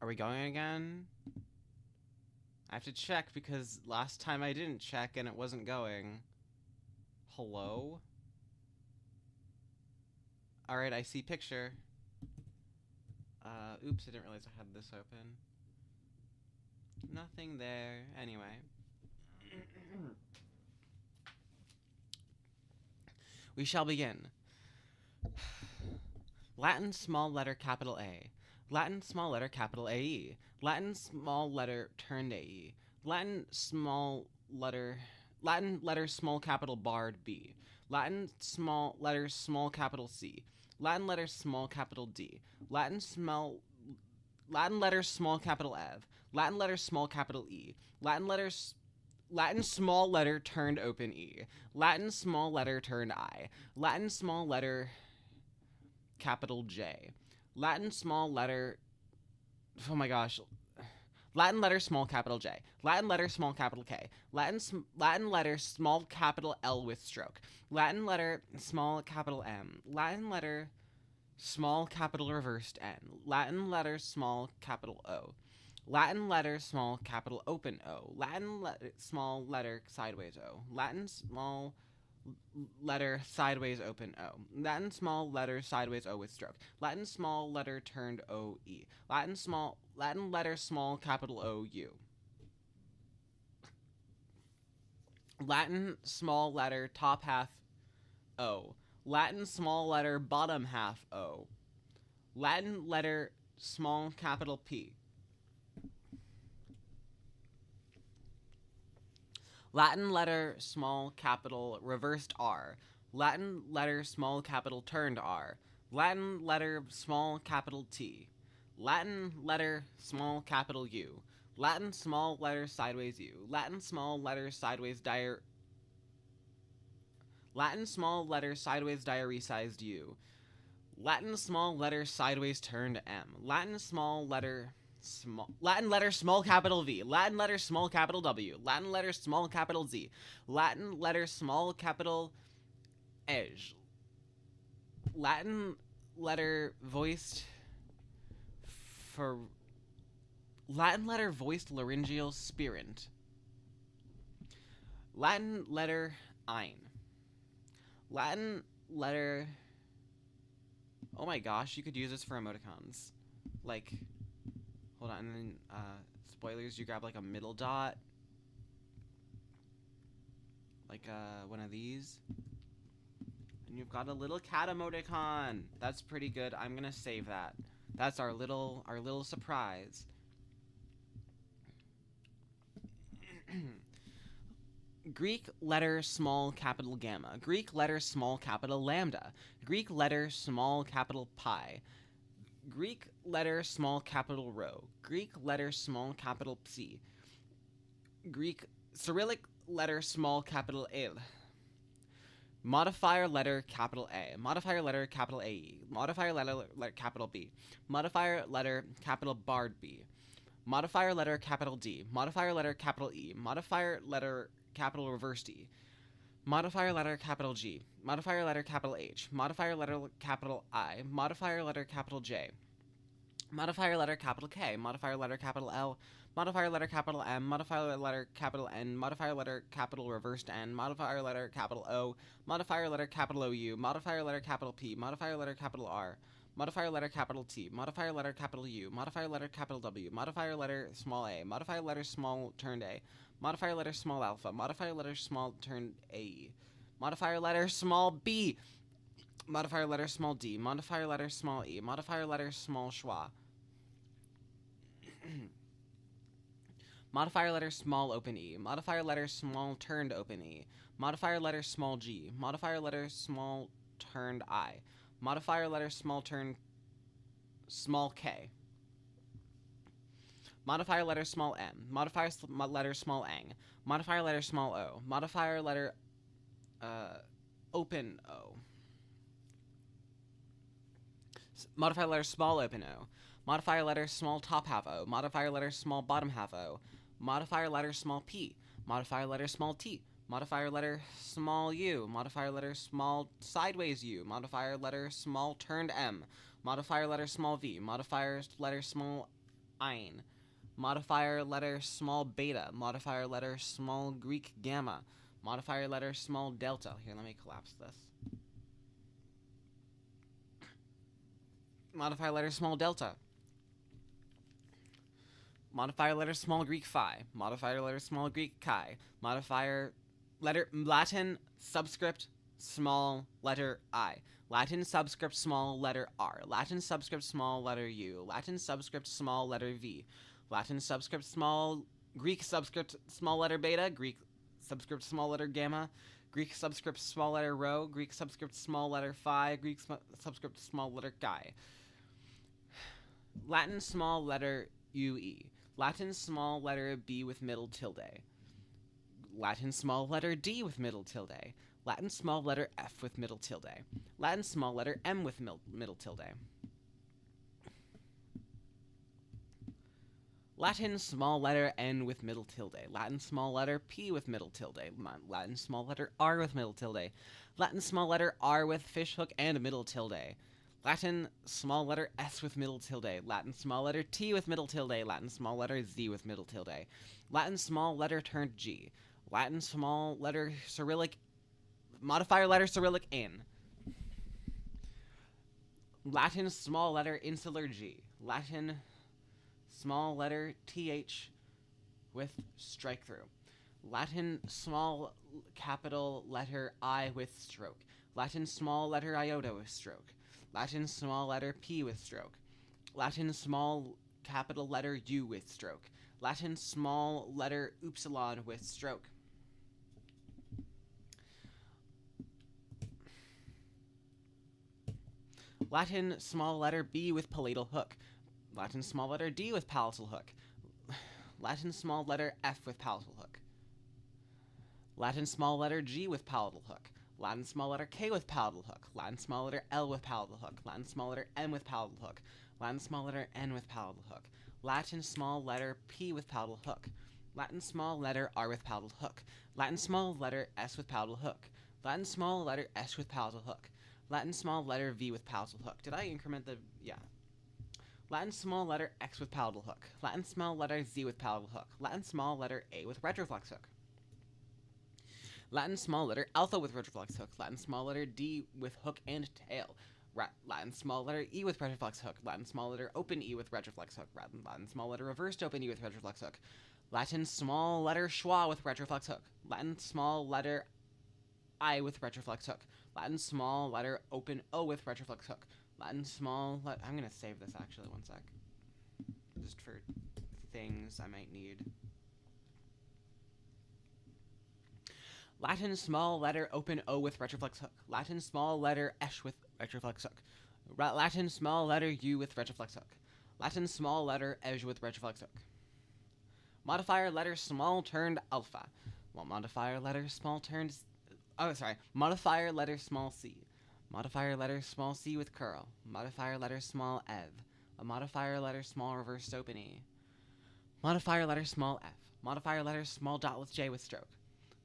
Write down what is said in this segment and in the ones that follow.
Are we going again? I have to check because last time I didn't check and it wasn't going. Hello? Alright, I see picture. Oops, I didn't realize I had this open. Nothing there. Anyway. We shall begin. Latin small letter capital A. Latin small letter capital AE. Latin small letter turned AE. Latin letter small capital barred B. Latin small letter small capital C. Latin letter small capital D. Latin letter small capital F. Latin letter small capital E. Latin small letter turned open E. Latin small letter turned I. Latin small letter capital J. Latin small letter. Oh my gosh. Latin letter small capital J. Latin letter small capital K. Latin letter small capital L with stroke. Latin letter small capital M. Latin letter small capital reversed N. Latin letter small capital O. Latin letter small capital open O. Latin small letter sideways O. Latin small letter sideways open O. Latin small letter sideways O with stroke. Latin small letter turned O E. Latin letter small capital O U. Latin small letter top half O. Latin small letter bottom half O. Latin letter small capital P. Latin letter small capital reversed R. Latin letter small capital turned R. Latin letter small capital T. Latin letter small capital U. Latin small letter sideways U. Latin small letter sideways Latin small letter sideways diarisized U. Latin small letter sideways turned M. Latin letter small capital V. Latin letter small capital W. Latin letter small capital Z. Latin letter small capital edge. Latin letter voiced for Latin letter voiced laryngeal spirant. Latin letter ein. Latin letter. Oh my gosh, you could use this for emoticons. Like, hold on, and then spoilers, you grab like a middle dot. Like one of these. And you've got a little cat emoticon. That's pretty good. I'm gonna save that. That's our little surprise. Greek letter small capital gamma. Greek letter small capital lambda. Greek letter small capital pi. Greek letter small capital rho. Greek letter small capital psi. Greek Cyrillic letter small capital el. Modifier letter capital A. Modifier letter capital AE. Modifier letter capital B. Modifier letter capital barred B. Modifier letter capital D. Modifier letter capital E. Modifier letter capital reversed E. Modifier letter capital G. Modifier letter capital H. Modifier letter capital I. Modifier letter capital J. Modifier letter capital K. Modifier letter capital L. Modifier letter capital M. Modifier letter capital N. Modifier letter capital reversed N. Modifier letter capital O. Modifier letter capital OU. Modifier letter capital P. Modifier letter capital R. Modifier letter capital T. Modifier letter capital U. Modifier letter capital W. Modifier letter small a. Modifier letter small turned A. Modifier letter small alpha. Modifier letter small turned AE. Modifier letter small B. Modifier letter small D. Modifier letter small E. Modifier letter small schwa. Modifier letter small open E. Modifier letter small turned open E. Modifier letter small G. Modifier letter small turned I. Modifier letter small turned small K. Modifier letter small m. Modifier letter small ang. Modifier letter small o. Modifier letter open o. Modifier letter small open o. Modifier letter small top half o. Modifier letter small bottom half o. Modifier letter small p. Modifier letter small t. Modifier letter small u. Modifier letter small sideways u. Modifier letter small turned m. Modifier letter small v. Modifier letter small ein. Modifier letter small beta. Modifier letter small Greek gamma. Modifier letter small delta. Here, let me collapse this. Modifier letter small delta. Modifier letter small Greek phi. Modifier letter small Greek chi. Modifier letter Latin subscript small letter I. Latin subscript small letter R. Latin subscript small letter U. Latin subscript small letter V. Latin subscript small Greek subscript small letter beta. Greek subscript small letter gamma. Greek subscript small letter rho. Greek subscript small letter phi. Greek subscript small letter chi. Latin small letter UE. Latin small letter B with middle tilde. Latin small letter D with middle tilde. Latin small letter F with middle tilde. Latin small letter M with middle tilde. Latin small letter N with middle tilde. Latin small letter P with middle tilde. Latin small letter R with middle tilde. Latin small letter R with fishhook and middle tilde. Latin small letter S with middle tilde. Latin small letter T with middle tilde. Latin small letter Z with middle tilde. Latin small letter turned G. Latin small letter Cyrillic. Modifier letter Cyrillic in. Latin small letter insular G. Latin small letter TH with strike through. Latin small capital letter I with stroke. Latin small letter iota with stroke. Latin small letter P with stroke. Latin small capital letter U with stroke. Latin small letter upsilon with stroke. Latin small letter B with palatal hook. Latin small letter D with palatal hook. Latin small letter F with palatal hook. Latin small letter G with palatal hook. Latin small letter K with palatal hook. Latin small letter L with palatal hook. Latin small letter M with palatal hook. Latin small letter N with palatal hook. Latin small letter P with palatal hook. Latin small letter R with palatal hook. Latin small letter S with palatal hook. Latin small letter S with palatal hook. Latin small letter V with palatal hook. Did I increment the... yeah. Latin small letter X with palatal hook. Latin small letter Z with palatal hook. Latin small letter A with retroflex hook. Latin small letter alpha with retroflex hook. Latin small letter D with hook and tail. Latin small letter E with retroflex hook. Latin small letter open E with retroflex hook. Latin small letter reversed open E with retroflex hook. Latin small letter schwa with retroflex hook. Latin small letter I with retroflex hook. Latin small letter open O with retroflex hook. Latin small I'm gonna save this actually, one sec. Just for things I might need. Latin small letter open O with retroflex hook. Latin small letter esh with retroflex hook. Latin small letter U with retroflex hook. Latin small letter edge with retroflex hook. Modifier letter small turned alpha. Well, modifier letter small turned... oh, sorry. Modifier letter small c. Modifier letter small c with curl. Modifier letter small ev. A modifier letter small reversed open e. Modifier letter small f. Modifier letter small dot with j with stroke.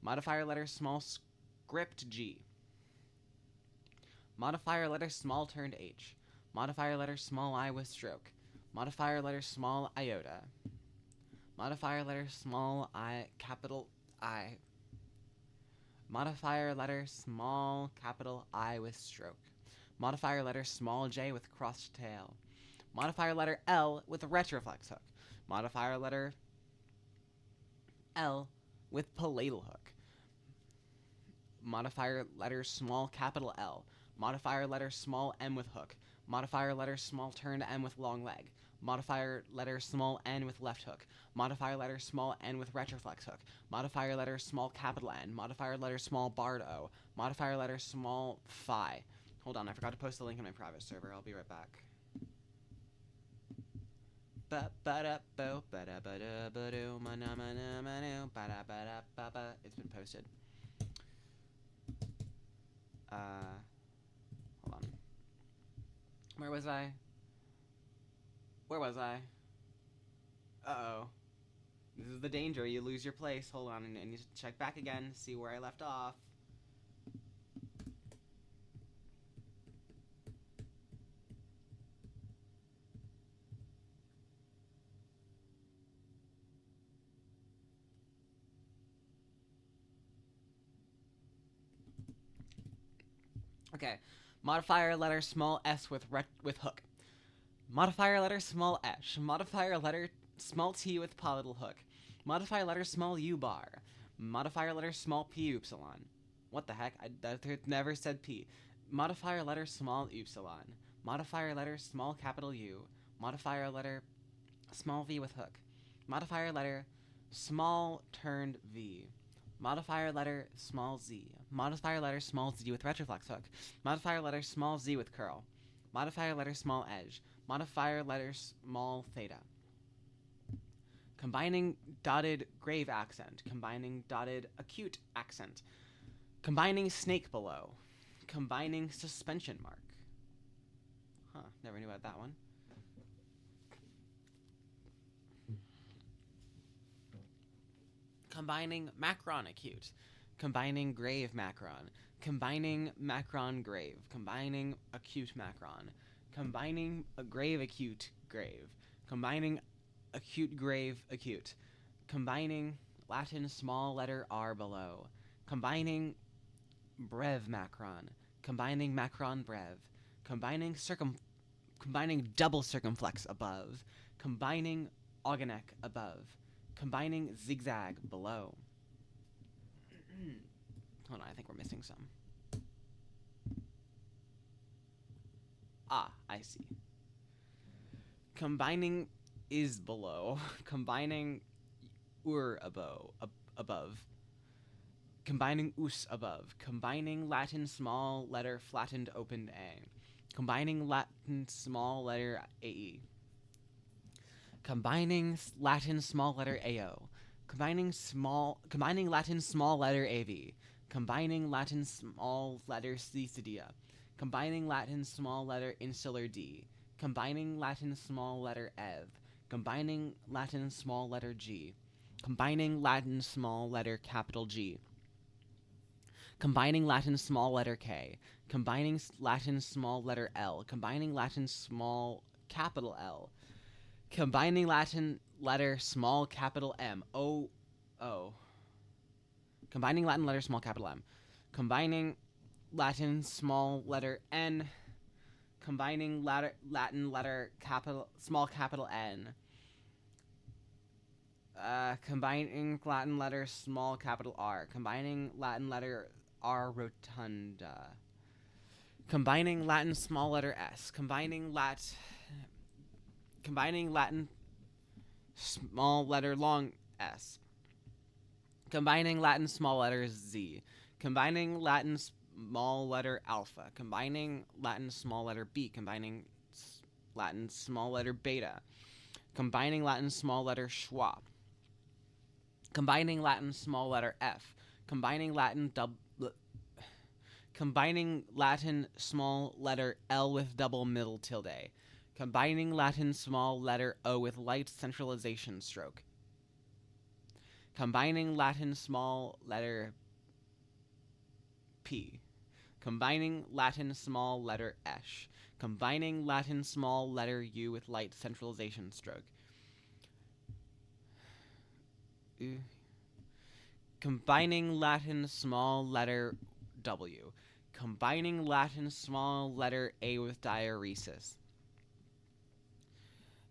Modifier letter small script G. Modifier letter small turned H. Modifier letter small I with stroke. Modifier letter small iota. Modifier letter small I capital I. Modifier letter small capital I with stroke. Modifier letter small j with crossed tail. Modifier letter L with retroflex hook. Modifier letter L with palatal hook. Modifier letter small capital L. Modifier letter small m with hook. Modifier letter small turned m with long leg. Modifier letter small n with left hook. Modifier letter small n with retroflex hook. Modifier letter small capital N. Modifier letter small barred O. Modifier letter small phi. Hold on, I forgot to post the link in my private server. I'll be right back. It's been posted. Hold on. Where was I? Uh-oh. This is the danger. You lose your place. Hold on, and you check back again, see where I left off. Okay. Modifier letter small s with hook. Modifier letter small s. Modifier letter small t with polytal hook. Modifier letter small u bar. Modifier letter small p upsilon. What the heck? That never said p. Modifier letter small upsilon. Modifier letter small capital U. Modifier letter small v with hook. Modifier letter small turned v. Modifier letter small z. Modifier letter small z with retroflex hook. Modifier letter small z with curl. Modifier letter small edge. Modifier letter small theta. Combining dotted grave accent. Combining dotted acute accent. Combining snake below. Combining suspension mark. Huh, never knew about that one. Combining macron acute. Combining grave macron. Combining macron grave. Combining acute macron. Combining a grave acute grave. Combining acute grave acute. Combining Latin small letter r below. Combining brev macron. Combining macron brev. Combining double circumflex above. Combining ogonek above. Combining zigzag below. Hold on, I think we're missing some. Ah, I see. Combining is below. Combining above. Combining us above. Combining Latin small letter flattened opened A. Combining Latin small letter AE. Combining Latin small letter AO. Combining Latin small letter AV. Combining Latin small letter C Cedia. Combining Latin small letter insular D. Combining Latin small letter EV. Combining Latin small letter G. Combining Latin small letter capital G. Combining Latin small letter K. Combining Latin small letter L. Combining Latin small capital L. Combining Latin letter small capital M. O. Combining Latin letter small capital M. Combining Latin small letter N. Combining Latin letter small capital N. Combining Latin letter small capital R. Combining Latin letter R rotunda. Combining Latin small letter S. Combining Latin small letter long S. Combining Latin small letter Z. Combining Latin small letter alpha. Combining Latin small letter B. Combining Latin small letter beta. Combining Latin small letter schwa. Combining Latin small letter F. Combining Latin small letter L with double middle tilde. Combining Latin small letter O with light centralization stroke. Combining Latin small letter P. Combining Latin small letter esh. Combining Latin small letter U with light centralization stroke. Combining Latin small letter W. Combining Latin small letter A with diaeresis.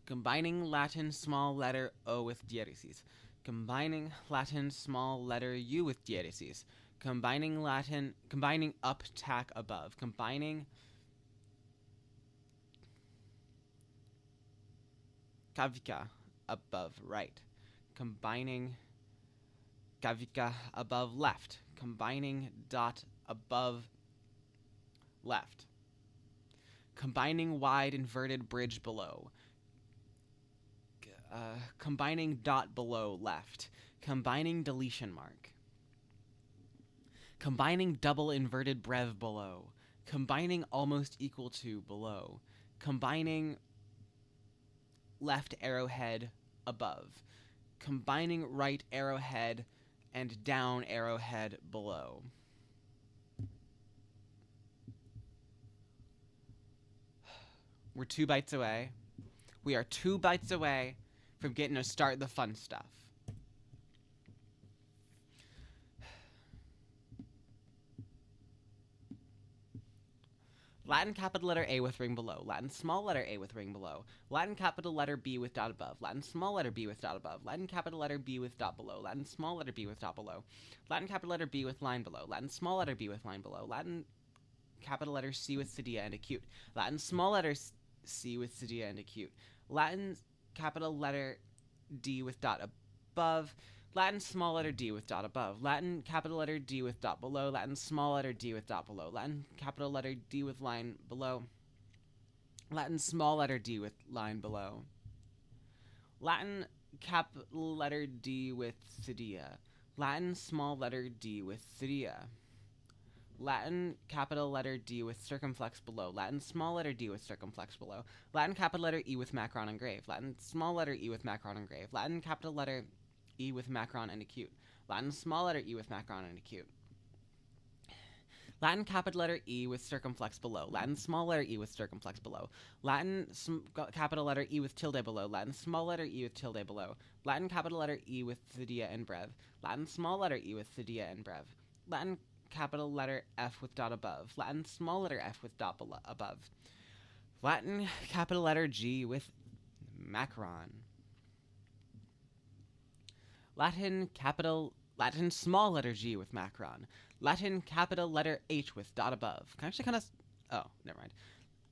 Combining Latin small letter O with diaeresis. Combining Latin small letter U with diaeresis. Combining up tack above. Combining kavika above right. Combining kavika above left. Combining dot above left. Combining wide inverted bridge below. Combining dot below left. Combining deletion mark. Combining double inverted brev below. Combining almost equal to below. Combining left arrowhead above. Combining right arrowhead and down arrowhead below. We're 2 bytes away. We are 2 bytes away from getting to start the fun stuff. Latin capital letter A with ring below. Latin small letter A with ring below. Latin capital letter B with dot above. Latin small letter B with dot above. Latin capital letter B with dot below. Latin small letter B with dot below. Latin capital letter B with line below. Latin small letter B with line below. Latin capital letter C with cydia and acute. Latin small letter C with cydia and acute. Latin capital letter D with dot above. Latin small letter D with dot above. Latin capital letter D with dot below. Latin small letter D with dot below. Latin capital letter D with line below. Latin small letter D with line below. Latin capital letter D with cydia. Latin small letter D with cydia. Latin capital letter D with circumflex below. Latin small letter D with circumflex below. Latin capital letter E with macron and grave. Latin small letter E with macron and grave. Latin capital letter E with macron and acute. Latin small letter E with macron and acute. Latin capital letter E with circumflex below. Latin small letter E with circumflex below. Latin capital letter E with tilde below. Latin small letter E with tilde below. Latin capital letter E with cydia and brev. Latin small letter E with cydia and brev. Latin capital letter F with dot above. Latin small letter F with dot above. Latin capital letter G with macron. Latin small letter G with macron. Latin capital letter H with dot above. Can I actually kind of... Oh, never mind.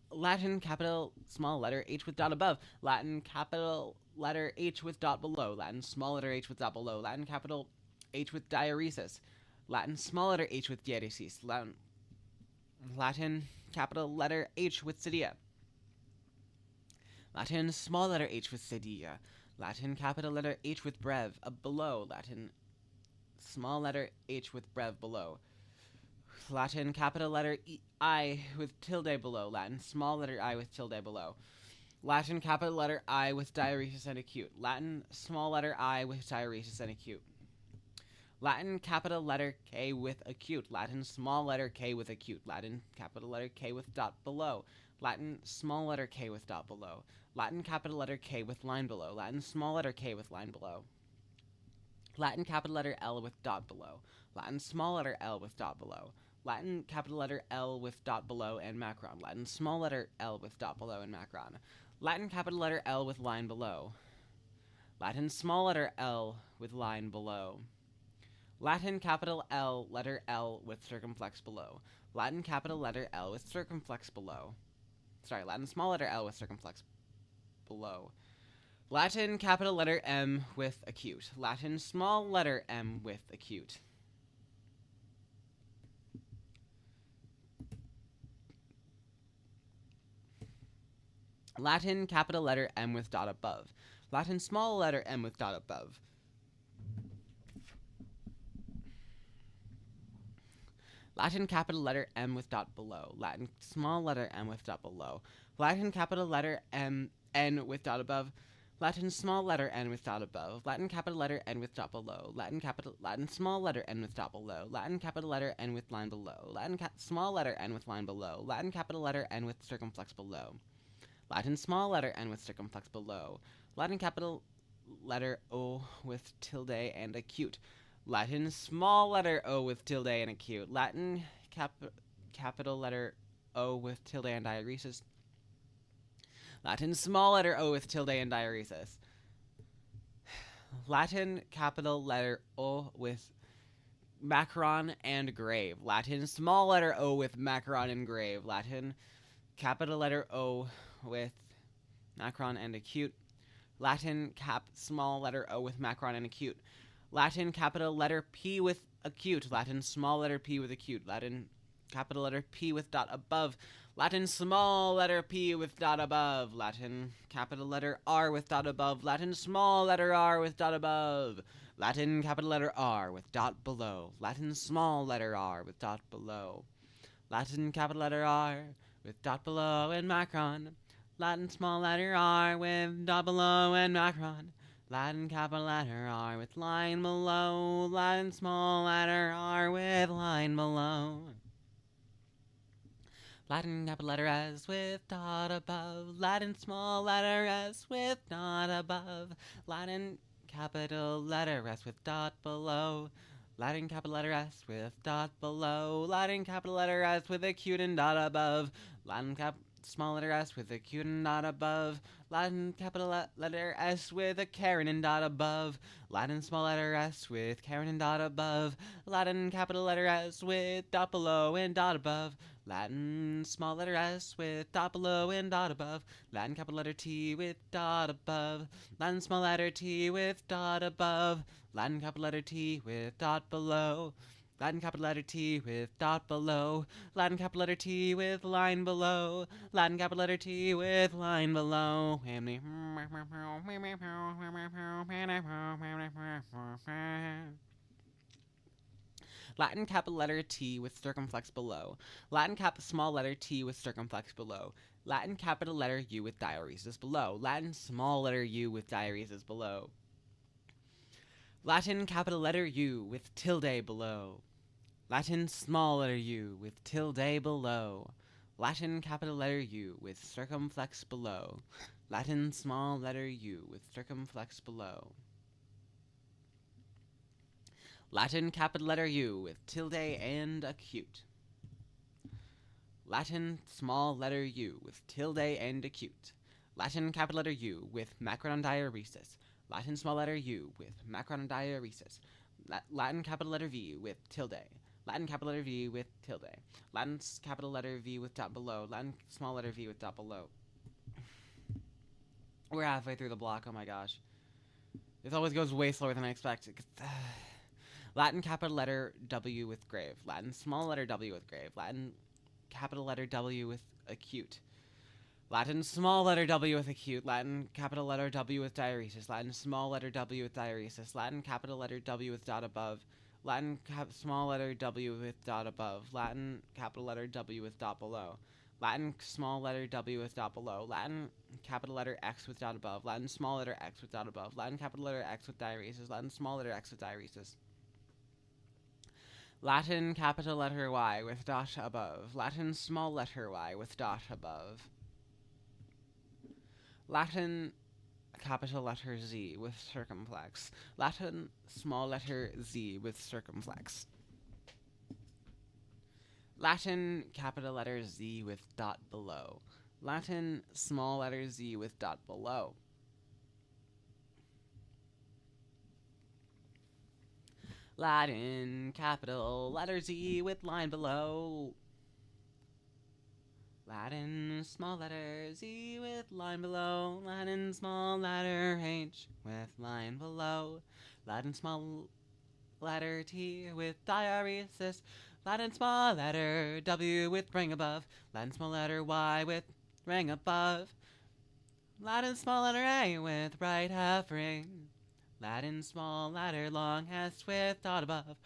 Latin capital small letter H with dot above. Latin capital letter H with dot below. Latin small letter H with dot below. Latin capital H with diaeresis. Latin small letter H with diaeresis. Latin capital letter H with cydia. Latin small letter H with cydia. Latin capital letter H with brev below. Latin small letter H with brev below. Latin capital letter I with tilde below. Latin small letter I with tilde below. Latin capital letter I with diaeresis and acute. Latin small letter I with diaeresis and acute. Latin capital letter K with acute. Latin small letter K with acute. Latin capital letter K with dot below. Latin small letter K with dot below. Latin capital letter K with line below. Latin small letter K with line below. Latin capital letter L with dot below. Latin small letter L with dot below. Latin capital letter L with dot below and macron. Latin small letter L with dot below and macron. Latin capital letter L with line below. Latin small letter L with line below. Latin capital L letter L with circumflex below. Latin capital letter L with circumflex below. Sorry, Latin small letter L with circumflex below. Latin capital letter M with acute. Latin small letter M with acute. Latin capital letter M with dot above. Latin small letter M with dot above. Latin capital letter M with dot below. Latin small letter M with dot below. Latin capital letter M N with dot above. Latin small letter N with dot above. Latin capital letter N with dot below. Latin small letter N with dot below. Latin capital letter N with line below. Latin small letter N with line below. Latin capital letter N with circumflex below. Latin small letter N with circumflex below. Latin capital letter O with tilde and acute. Latin small letter O with tilde and acute. Latin capital letter O with tilde and diaeresis. Latin small letter O with tilde and diaeresis. Latin capital letter O with macron and grave. Latin small letter O with macron and grave. Latin capital letter O with macron and acute. Latin small letter O with macron and acute. Latin capital letter P with acute. Latin small letter P with acute. Latin capital letter P with dot above. Latin small letter P with dot above. Latin capital letter R with dot above. Latin small letter R with dot above. Latin capital letter R with dot below. Latin small letter R with dot below. Latin capital letter R with dot below and macron. Latin small letter R with dot below and macron. Latin capital letter R with line below. Latin small letter R with line below. Latin capital letter S with dot above. Latin small letter S with dot above. Latin capital letter S with dot below. Latin capital letter S with dot below. Latin capital letter S with acute and dot above. Latin small letter S with acute and dot above. Latin capital letter S with a caret and dot above. Latin small letter S with caret and dot above. Latin capital letter S with dot below and dot above. Latin small letter S with dot below and dot above. Latin capital letter T with dot above. Latin small letter T with dot above. Latin capital letter T with dot below. Latin capital letter T with dot below. Latin capital letter T with line below. Latin capital letter T with line below. Latin capital letter T with circumflex below. Latin small letter T with circumflex below. Latin capital letter U with diaeresis below. Latin small letter U with diaeresis below. Latin capital letter U with tilde below. Latin small letter U with tilde below. Latin capital letter U with circumflex below. Latin small letter U with circumflex below. Latin capital letter U with tilde and acute. Latin small letter U with tilde and acute. Latin capital letter U with macron diaeresis. Latin small letter U with macron diaeresis. Latin capital letter V with tilde. Latin capital letter V with tilde. Latin capital letter V with dot below. Latin small letter V with dot below. We're halfway through the block, oh my gosh. This always goes way slower than I expected. Latin capital letter W with grave. Latin small letter W with grave. Latin capital letter W with acute. Latin small letter W with acute. Latin capital letter W with diaeresis. Latin small letter W with diaeresis. Latin capital letter W with dot above. Latin small letter W with dot above. Latin capital letter W with dot below. Latin small letter W with dot below. Latin capital letter X with dot above. Latin small letter X with dot above. Latin capital letter X with diaeresis. Latin small letter X with diaeresis. Latin capital letter Y with dot above. Latin small letter Y with dot above. Latin capital letter Z with circumflex. Latin small letter Z with circumflex. Latin capital letter Z with dot below. Latin small letter Z with dot below. Latin capital letter Z with line below. Latin small letter Z with line below. Latin small letter H with line below. Latin small letter T with diaeresis. Latin small letter W with ring above. Latin small letter Y with ring above. Latin small letter A with right half ring. Latin small letter long S with dot above.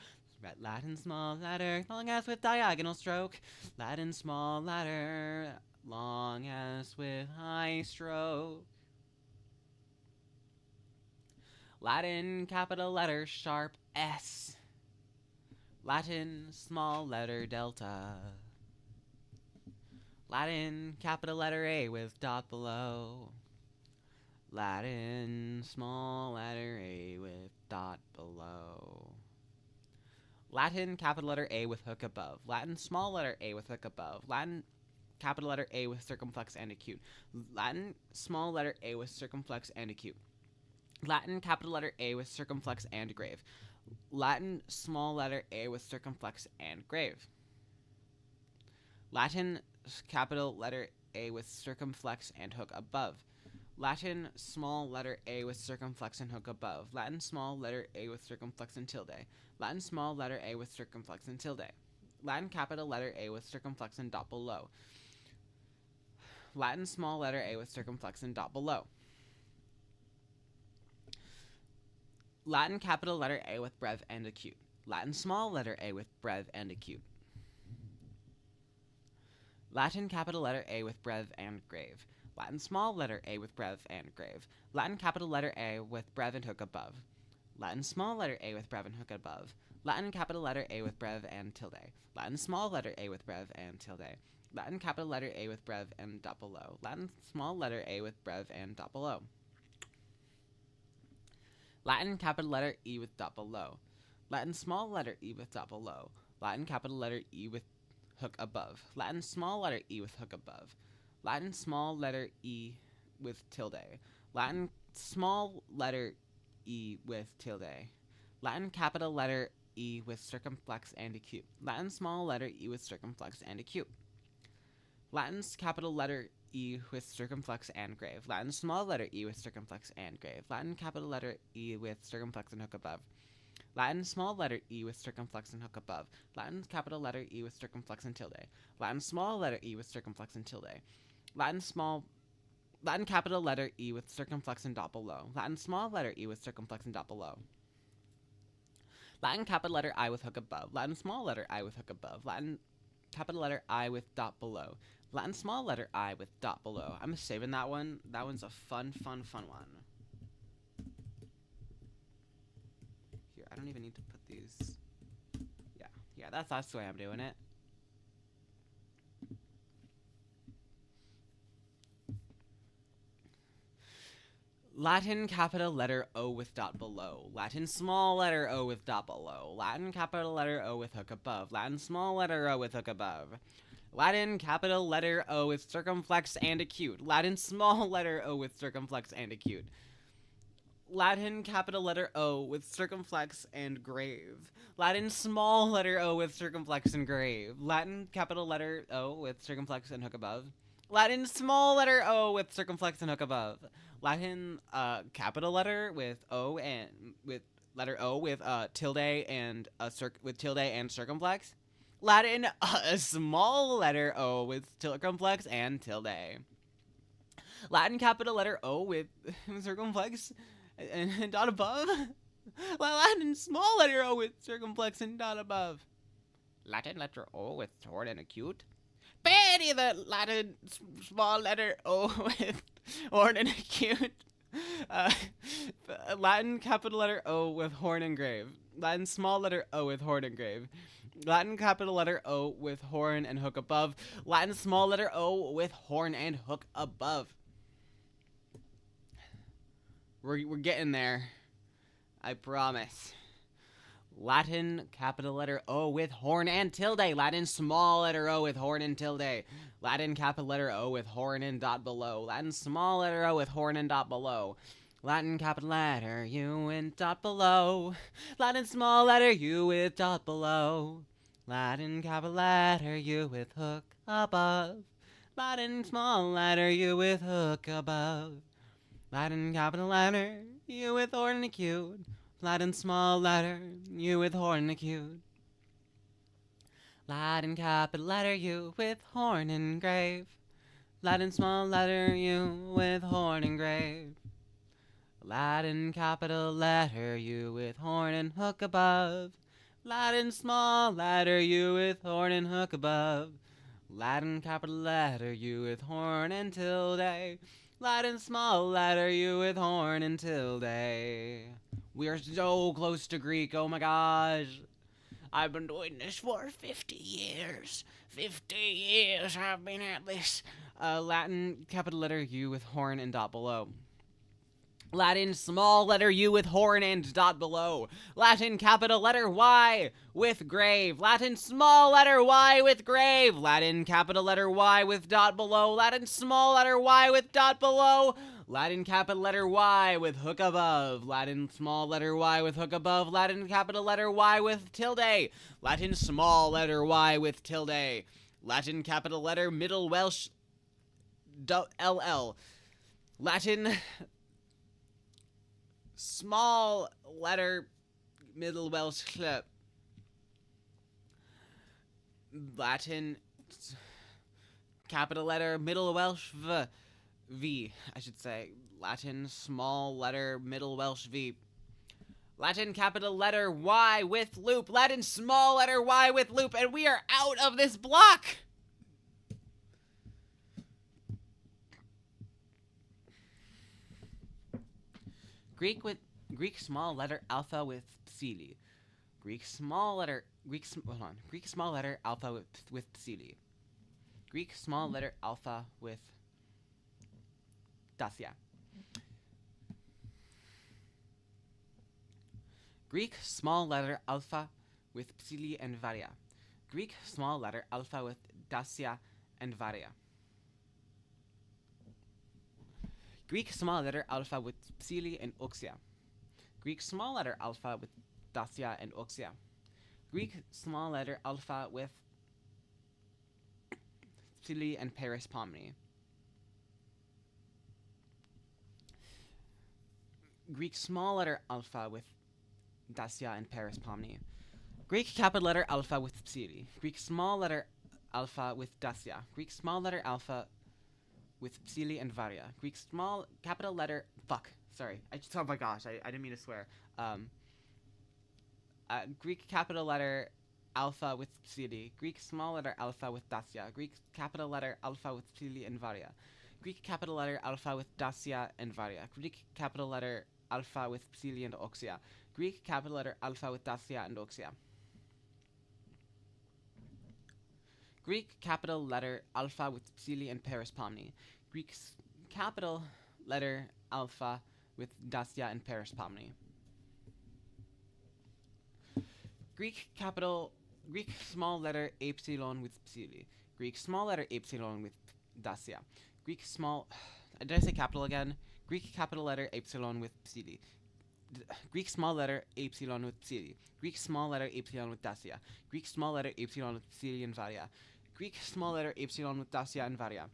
Latin small letter long S with diagonal stroke. Latin small letter long S with high stroke. Latin capital letter sharp S. Latin small letter delta. Latin capital letter A with dot below. Latin small letter A with dot below. Latin capital letter A with hook above. Latin small letter A with hook above. Latin capital letter A with circumflex and acute. Latin small letter A with circumflex and acute. Latin capital letter A with circumflex and grave. Latin small letter A with circumflex and grave. Latin capital letter A with circumflex and hook above. Latin small letter A with circumflex and hook above. Latin small letter A with circumflex and tilde. Latin small letter A with circumflex and tilde. Latin capital letter A with circumflex and dot below. Latin small letter A with circumflex and dot below. Latin capital letter A with brev and acute. Latin small letter A with brev and acute. Latin capital letter A with brev and grave. Latin small letter A with brev and grave. Latin capital letter A with brev and hook above. Latin small letter A with brev and hook above. Latin capital letter A with brev and tilde. Latin small letter A with brev and tilde. Latin capital letter A with brev and dot below. Latin small letter A with brev and dot below. Latin capital letter E with dot below. Latin small letter E with dot below. Latin capital letter E with hook above. Latin small letter E with hook above. Latin small letter E with tilde. Latin small letter E with tilde. Latin capital letter E with circumflex and acute. Latin small letter E with circumflex and acute. Latin's capital letter E with circumflex and grave. Latin small letter E with circumflex and grave. Latin capital letter E with circumflex and hook above. Latin small letter E with circumflex and hook above. Latin capital letter E with circumflex and tilde. Latin small letter E with circumflex and tilde. Latin capital letter E with circumflex and dot below. Latin small letter E with circumflex and dot below. Latin capital letter I with hook above. Latin small letter I with hook above. Latin capital letter I with dot below. Latin small letter I with dot below. I'm saving that one. That one's a fun one. Here, I don't even need to put these. Yeah, that's the way I'm doing it. Latin capital letter O with dot below. Latin small letter O with dot below. Latin capital letter O with hook above. Latin small letter O with hook above. Latin capital letter O with circumflex and acute. Latin small letter O with circumflex and acute. Latin capital letter O with circumflex and grave. Latin small letter O with circumflex and grave. Latin capital letter O with circumflex and hook above. Latin small letter O with circumflex and hook above. Latin capital letter with O and with letter O with tilde and with tilde and circumflex. Latin small letter O with circumflex and tilde. Latin capital letter O with circumflex and dot above. Latin small letter O with circumflex and dot above. Latin letter O with horn and acute. Betty, the Latin small letter O with horn and acute. Latin capital letter O with horn and grave. Latin small letter O with horn and grave. Latin capital letter O with horn and hook above. Latin small letter O with horn and hook above. We're getting there. I promise. Latin capital letter O with horn and tilde. Latin small letter O with horn and tilde. Latin capital letter O with horn and dot below. Latin small letter O with horn and dot below. Latin capital letter U and dot below. Latin small letter U with dot below. Latin capital letter U with hook above. Latin small letter U with hook above. Latin capital letter U with horn and acute. Latin small letter U with horn and acute. Latin capital letter U with horn and grave. Latin small letter U with horn and grave. Latin capital letter U with horn and hook above. Latin small letter U with horn and hook above. Latin capital letter U with horn and tilde. Latin small letter U with horn and tilde. We are so close to Greek, oh my gosh. I've been doing this for 50 years. 50 years I've been at this. Latin capital letter U with horn and dot below. Latin small letter U with horn and dot below. Latin capital letter Y with grave. Latin small letter Y with grave. Latin capital letter Y with dot below. Latin small letter Y with dot below. Latin capital letter Y with hook above. Latin small letter Y with hook above. Latin capital letter Y with tilde. Latin small letter Y with tilde. Latin capital letter Middle Welsh LL. Latin small letter Middle Welsh clip. Latin capital letter Middle Welsh V, I should say. Latin small letter Middle Welsh V. Latin capital letter Y with loop. Latin small letter Y with loop. And we are out of this block! Greek small letter alpha with psili. Greek small letter alpha with psili. Greek small letter alpha with Dacia. Greek small letter alpha with psili and varia. Greek small letter alpha with Dacia and Varia. Greek small letter alpha with Psili and Oxia. Greek small letter alpha with Dacia and Oxia. Greek small letter alpha with Psili and Paris Pomni. Greek small letter alpha with Dacia and Paris Pomni. Greek capital letter alpha with Psili. Greek small letter alpha with Dacia. Greek small letter alpha with Psili and Varia. Greek small capital letter sorry. Oh my gosh, I didn't mean to swear. Greek capital letter alpha with Psili. Greek small letter alpha with Dacia. Greek capital letter alpha with Psili and Varia. Greek capital letter alpha with Dacia and Varia. Greek capital letter alpha with Psili and Oxia. Greek capital letter alpha with Dacia and Oxia. Greek capital letter alpha with Psili and Paris Pomni. Greek capital letter alpha with Dacia and Paris Pomni. Greek small letter epsilon with Psili. Greek small letter epsilon with Dacia. Greek small did I say capital again? Greek capital letter epsilon with Psili. Greek small letter epsilon with Psili. Greek small letter epsilon with Dacia. Greek small letter epsilon with Psili and Varia. Greek small letter epsilon with Dacia and Varia.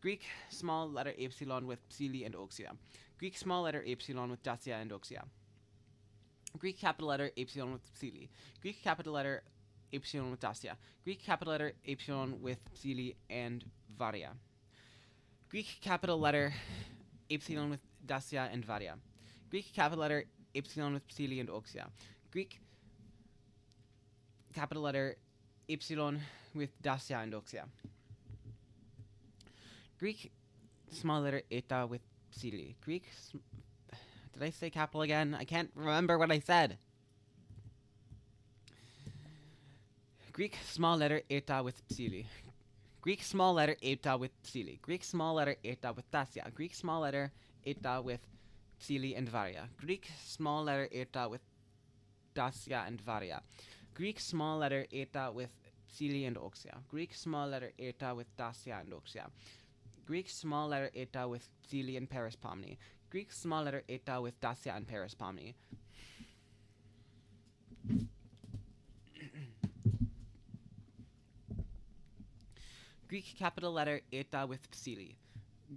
Greek small letter epsilon with Psili and Oxia. Greek small letter epsilon with Dacia and Oxia. Greek capital letter epsilon with Psili. Greek capital letter epsilon with Dacia. Greek capital letter epsilon with Psili and Varia. Greek capital letter epsilon with Dacia and Varia. Greek capital letter epsilon with Psili and Oxia. Greek capital letter epsilon with Dacia and Oxia. Greek small letter eta with Psili. Did I say capital again? I can't remember what I said. Greek small letter eta with Psili. Greek small letter eta with Psili. Greek small letter eta with Dacia. Greek small letter eta with Psili and Varia. Greek small letter eta with Dacia and Varia. Greek small letter eta with Psili and Oxia. Greek small letter eta with Dacia and Oxia. Greek small letter eta with Psili and Paris Pomni. Greek small letter eta with Dacia and Paris Pomni. Greek capital letter eta with Psili.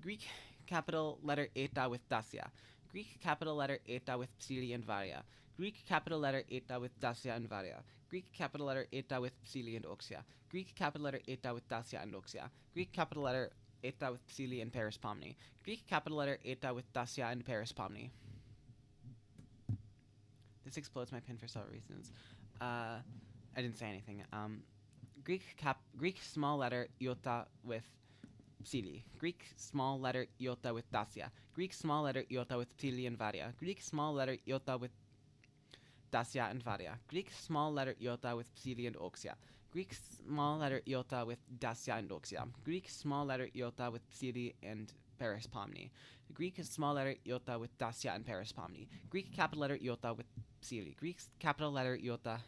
Greek capital letter eta with Dacia. Greek capital letter eta with Psili and Varia. Greek capital letter eta with Dacia and Varia. Greek capital letter eta with Psili and Oxia. Greek capital letter eta with Dacia and Oxia. Greek capital letter eta with Psili and Paris Pomni. Greek capital letter eta with Dacia and Paris Pomni. This explodes my pen for several reasons. I didn't say anything. Greek small letter iota with Psili. Greek small letter iota with Dacia. Greek small letter iota with Psili and Varia. Greek small letter iota with Dacia and Varia. Greek small letter iota with Psili and Oxia. Greek small letter iota with Dacia and Oxia. Greek small letter iota with Psili and Paris Pomni. Greek small letter iota with Dacia and Paris Pomni. Greek capital letter iota with Psili. Greek capital letter iota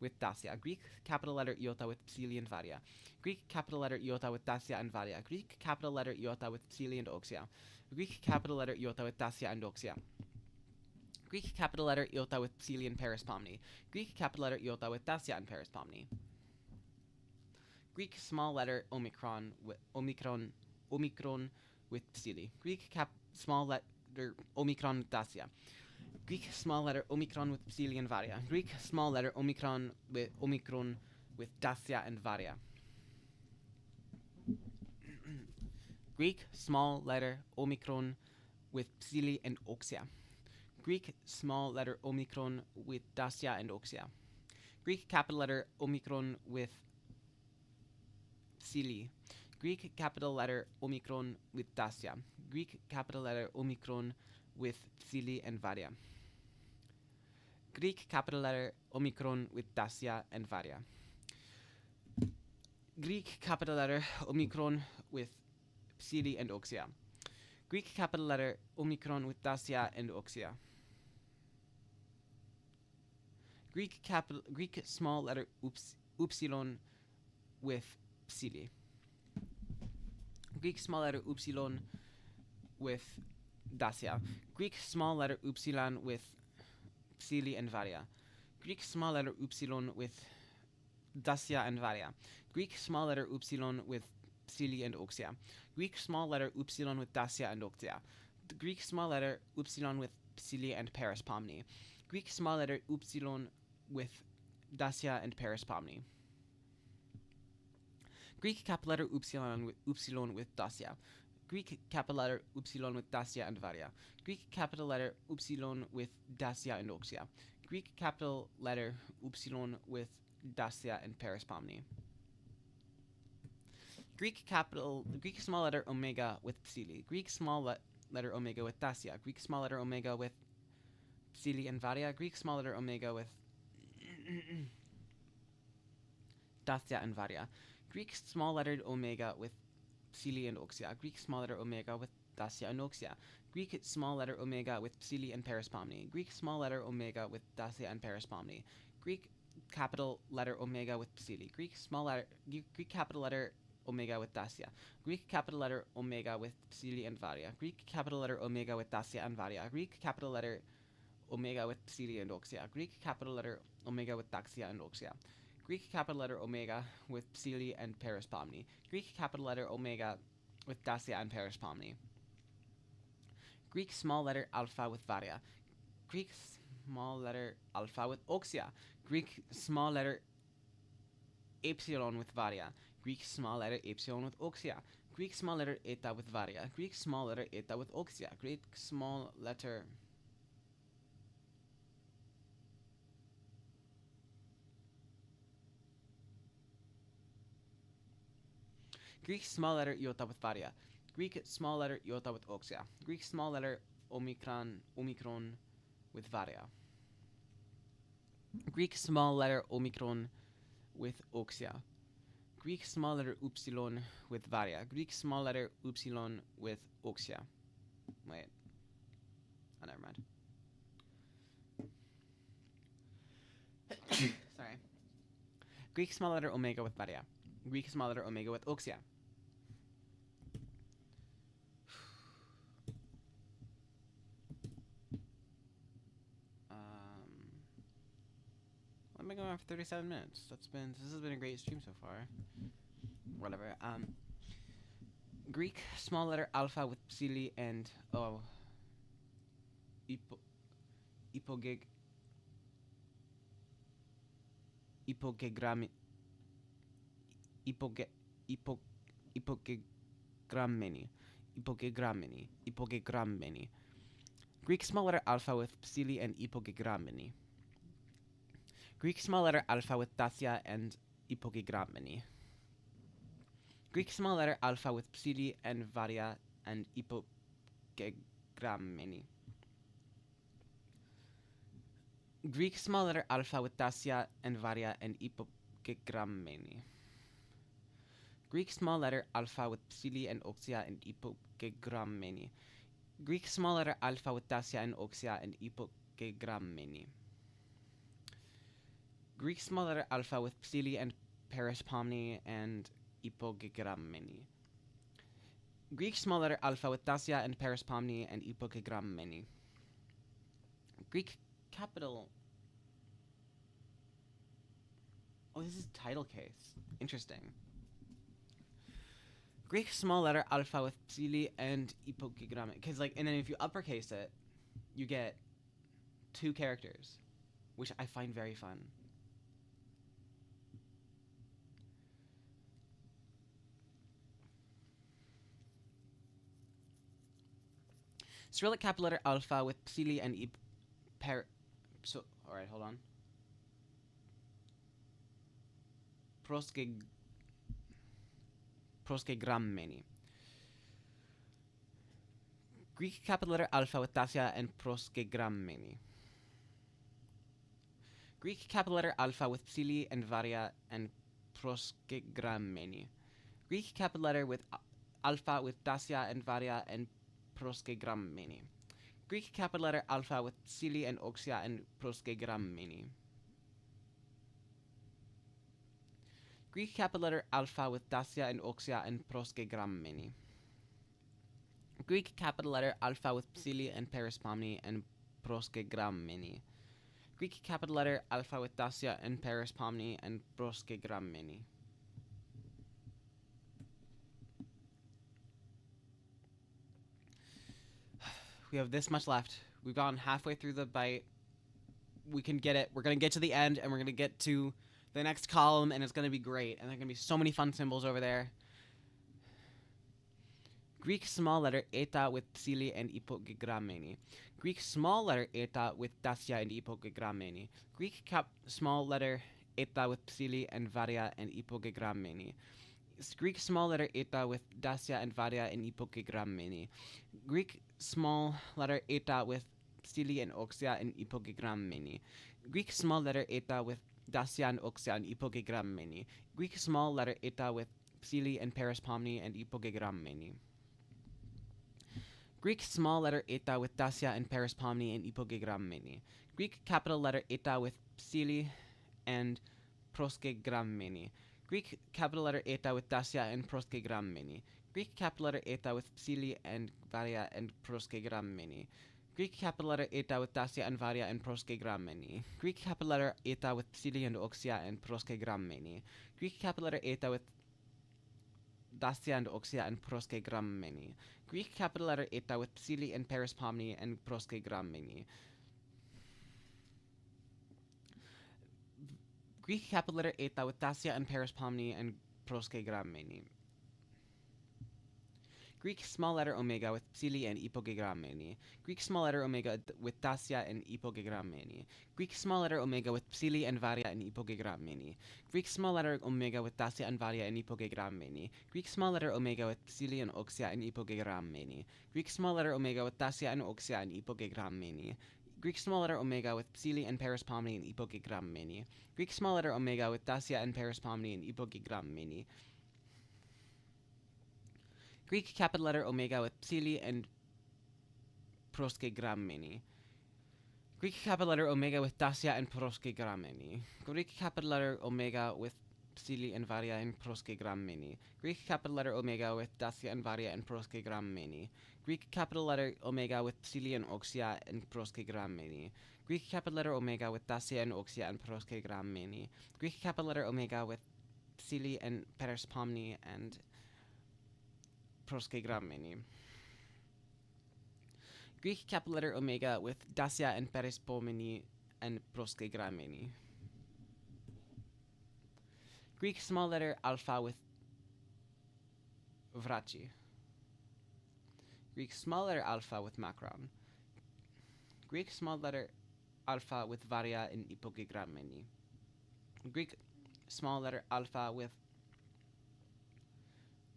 with Dacia. Greek capital letter iota with Psili and Varia. Greek capital letter iota with Dacia and Varia. Greek capital letter iota with Psili and Oxia. Greek capital letter iota with Dacia and Oxia. Greek capital letter iota with Psili and Paris Pomni. Greek capital letter iota with Dacia and Paris Pomni. Greek small letter omicron with Psili. Greek small letter omicron with Dacia. Greek small letter omicron with Psili and Varia. Greek small letter omicron with Dacia and Varia. Greek small letter omicron with Psili and Oxia. Greek small letter omicron with Dacia and Oxia. Greek capital letter omicron with Psili. Greek capital letter omicron with Dacia. Greek capital letter omicron with Psili and Varia. Greek capital letter omicron with Dacia and Varia. Greek capital letter omicron with Psili and Oxia. Greek capital letter omicron with Dacia and Oxia. Greek small letter upsilon with psili. Greek small letter upsilon with dacia. Greek small letter upsilon with psili and varia. Greek small letter upsilon with dacia and varia. Greek small letter upsilon with psili and oxia. Greek small letter upsilon with dacia and oxia. The Greek small letter upsilon with psili and Paris pomni. Greek small letter upsilon with dacia and Paris pomni. Greek capital letter upsilon with dacia. Greek capital letter upsilon with dacia and varia. Greek capital letter upsilon with dacia and oxia. Greek capital letter upsilon with dacia and Paris pomni. Greek small letter omega with psili. Greek small letter omega with dacia. Greek small letter omega with psili and varia. Greek small letter omega with dacia and varia. Greek small letter omega with psili and oxia. Greek small letter omega with dacia and oxia. Greek small letter omega with psili and Paris pomni. Greek small letter omega with dacia and Paris pomni. Greek capital letter omega with psili. Greek capital letter omega with dacia. Greek capital letter omega with psili and varia. Greek capital letter omega with dacia and varia. Greek capital letter omega with psili and oxia. Greek capital letter omega with dacia and oxia. Greek capital letter omega with psili and Paris pomni. Greek capital letter omega with dacia and Paris pomni. Greek small letter alpha with varia. Greek small letter alpha with oxia. Greek small letter epsilon with varia. Greek small letter epsilon with oxia. Greek small letter eta with varia. Greek small letter eta with oxia. Greek small letter iota with varia. Greek small letter iota with oxia. Greek small letter omicron with varia. Greek small letter omicron with oxia. Greek small letter upsilon with varia. Greek small letter upsilon with oxia. Wait. Oh, never mind. Sorry. Greek small letter omega with varia. Greek small letter omega with oxia. I've been going on for 37 minutes. This has been a great stream so far. Whatever. Greek small letter alpha with psili and ipogegrammeni. Greek small letter alpha with psili and ipogegrammeni. Greek small letter alpha with dacia and ipogegrammeni. Greek small letter alpha with psili and varia and ipogegrammeni. Greek small letter alpha with dacia and varia and ipogegrammeni. Greek small letter alpha with psili and oxia and ipogegrammeni. Greek small letter alpha with dacia and oxia and ipogegrammeni. Greek small letter alpha with psili and Paris pomni and ipogegrammeni. Greek small letter alpha with dacia and Paris pomni and ipogegrammeni. Greek capital. Oh, this is title case. Interesting. Greek small letter alpha with psili and ipogegrammeni. Because, and then if you uppercase it, you get 2 characters, which I find very fun. Cyrillic capital letter alpha with psili and alright, hold on. Prosgegrammeni. Greek capital letter alpha with dacia and prosgegrammeni. Greek capital letter alpha with psili and varia and prosgegrammeni. Greek capital letter with alpha with dacia and varia and prosgegrammeni. Greek capital letter alpha with psili and oxia and prosgegrammeni. Greek capital letter alpha with Dacia and Oxia and Proskegrammeni. Greek capital letter alpha with Psili and Perispomni and Proskegrammeni. Greek capital letter alpha with Dacia and Perispomni and Proskegrammeni. We have this much left. We've gone halfway through the bite. We can get it. We're going to get to the end, and we're going to get to the next column, and it's going to be great. And there are going to be so many fun symbols over there. Greek small letter eta with Psili and Ipogegrammeni. Greek small letter eta with Dacia and Ipogegrammeni. Greek small letter eta with Psili and Varia and Ipogegrammeni. Greek small letter eta with Dacia and Varia and Ipogegrammeni. Greek small letter eta with Psili and Oxia and Ipogegrammeni. Greek small letter eta with Dacia and Oxia and Ipogegrammeni. Greek small letter eta with Psili and Perispomni and Ipogegrammeni. Greek small letter eta with Dacia and Perispomni and Ipogegrammeni. Greek capital letter eta with Psili and Proskegrammeni. Greek capital letter eta with Dacia and Proskegrammeni. Greek capital letter eta with Psili and Varia and Proskegrammeni. Greek capital letter eta with Dacia and Varia and Proskegrammeni. Greek capital letter eta with Psili and Oxia and Proskegrammeni. Greek capital letter eta with Dacia and Oxia and Proskegrammeni. Greek capital letter eta with Psili and Perispomni and Proskegrammeni. Greek capital letter eta with Dacia and Perispomni and Proskegrammeni. Greek small letter omega with Psili and Ipogegrammeni. Greek small letter omega with Dacia and Ipogegrammeni. Greek small letter omega with Psili and Varia and Ipogegrammeni. Greek small letter omega with Dacia and Varia and Ipogegrammeni. Greek small letter omega with Psili and Oxia and Ipogegrammeni. Greek small letter omega with Dacia and Oxia and Ipogegrammeni. Greek small letter omega with Psili and Perispomni and Ipogegrammeni. Greek small letter omega with Dacia and Perispomni and Ipogegrammeni. Greek capital letter omega with Psili and Proskegrammeni. Greek capital letter omega with Dacia and Proskegrammeni. Greek capital letter omega with Psili and Varia and Proskegrammeni. Greek capital letter omega with Dacia and Varia and Proskegrammeni. Greek capital letter omega with Psili and Oxia and Proskegrammeni. Greek capital letter omega with Dacia and Oxia and Proskegrammeni. Greek capital letter omega with Psili and Perispomni and Proskegrammeni. Greek capital letter omega with Dacia and Perispomni and Proskegrammeni. Greek small letter alpha with Vraci. Greek small letter alpha with Macron. Greek small letter alpha with Varia and Ipogegrammeni. Greek small letter alpha with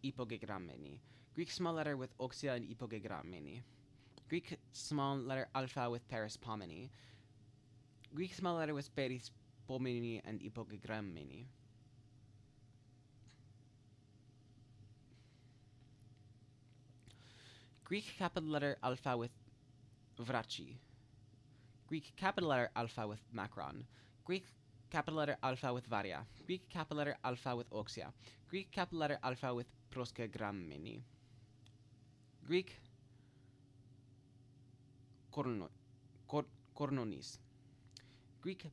Ipogegrammeni. Greek small letter with Oxia and Ipogegrammeni. Greek small letter alpha with Perispomeni. Greek small letter with Perispomeni and Ipogegrammeni. Greek capital letter alpha with Vraci. Greek capital letter alpha with Macron. Greek capital letter alpha with Varia. Greek capital letter alpha with Oxia. Greek capital letter alpha with Proskegrammeni. Greek Kornonis. Greek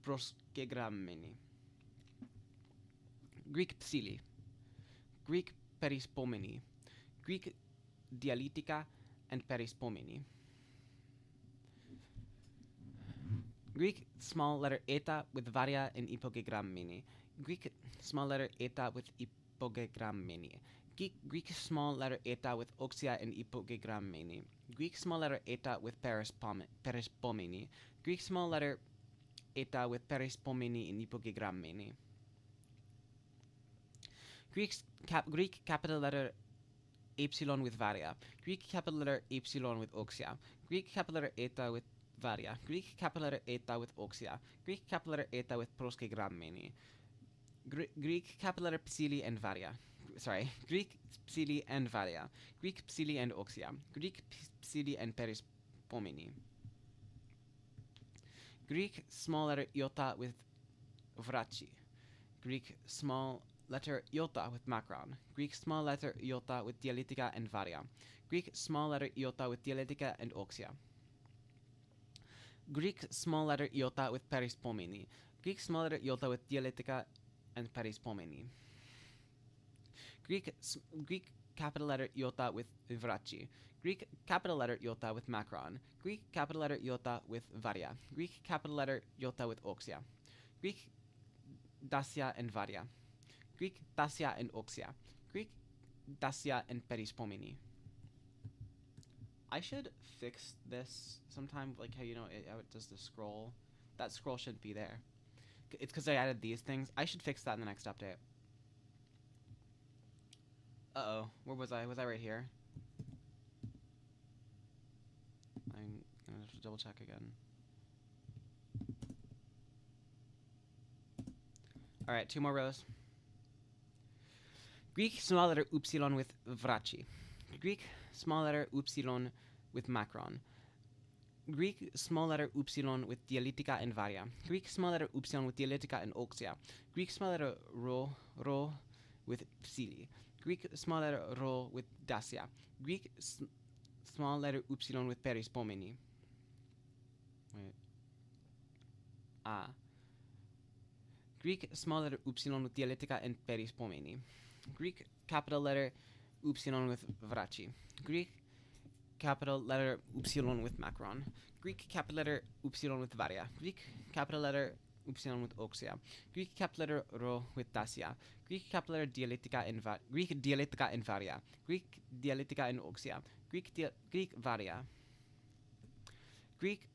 Proskegrammeni. Greek Psili. Greek Perispomeni. Greek Dialytica and Perispomeni. Greek small letter eta with Varia and Ipogegrammeni. Greek small letter eta with Ipogegrammeni. Greek small letter eta with Oxia and Ipogegrammeni. Greek small letter eta with Perispomeni. Greek small letter eta with Perispomeni and Ipogegrammeni. Greek capital letter epsilon with Varia. Greek capital letter epsilon with Oxia. Greek capital letter eta with Varia. Greek capital letter eta with Oxia. Greek capital letter eta with Proskegrammeni. Greek capital letter Psili and Varia. Greek Psili and Varia. Greek Psili and Oxia. Greek Psili and Perispomeni. Greek small letter iota with Vraci. Greek small letter iota with macron. Greek small letter iota with dialectica and varia. Greek small letter iota with dialectica and oxia. Greek small letter iota with perispomeni. Greek small letter iota with dialectica and perispomeni. Greek capital letter iota with vraci. Greek capital letter iota with macron. Greek capital letter iota with varia. Greek capital letter iota with oxia. Greek dacia and varia. Greek dacia and oxia. Greek dacia and perispomeni. I should fix this sometime, like how how it does the scroll. That scroll shouldn't be there. It's because I added these things. I should fix that in the next update. Uh-oh. Where was I? Was I right here? I'm gonna have to double check again. Alright, 2 more rows. Greek small letter upsilon with vraci. Greek small letter upsilon with macron. Greek small letter upsilon with dialectica and varia. Greek small letter upsilon with dialectica and oxia. Greek small letter rho with psili. Greek small letter rho with dacia. Greek small letter upsilon with perispomeni. Wait. Greek small letter upsilon with dialectica and perispomeni. Greek capital letter upsilon with vraci. Greek capital letter upsilon with macron. Greek capital letter upsilon with varia. Greek capital letter upsilon with oxia. Greek capital letter rho with dacia. Greek capital letter dialectica and Greek dialectica and varia. Greek dialectica and oxia. Greek varia. Greek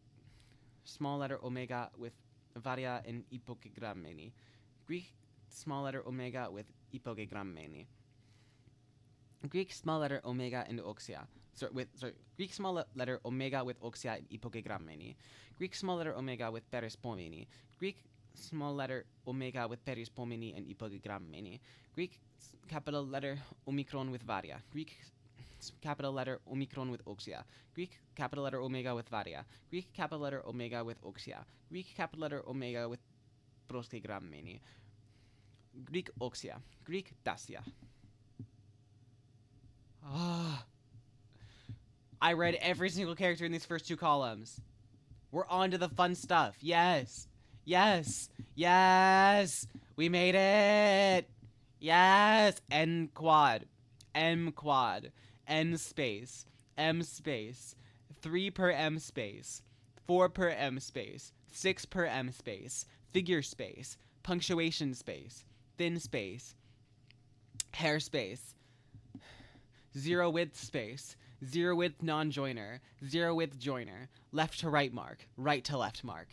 small letter omega with varia and ipogegrammeni. Greek small letter omega with ipogegrammeni. Greek small letter omega and oxia. Greek small letter omega with oxia and ipogegrammeni. Greek small letter omega with perispomeni. Greek small letter omega with perispomeni and ipogegrammeni. Greek capital letter omicron with varia. Greek capital letter omicron with oxia. Greek capital letter omega with varia. Greek capital letter omega with oxia. Greek capital letter omega with proskegrammeni. Greek oxia. Greek dacia. I read every single character in these first 2 columns. We're on to the fun stuff. Yes. Yes. Yes. We made it. Yes. N quad. M quad. N space. M space. 3 per M space. 4 per M space. 6 per M space. Figure space. Punctuation space. Thin space. Hair space. 0 width space. 0 width non-joiner. 0 width joiner. Left to right mark. Right to left mark.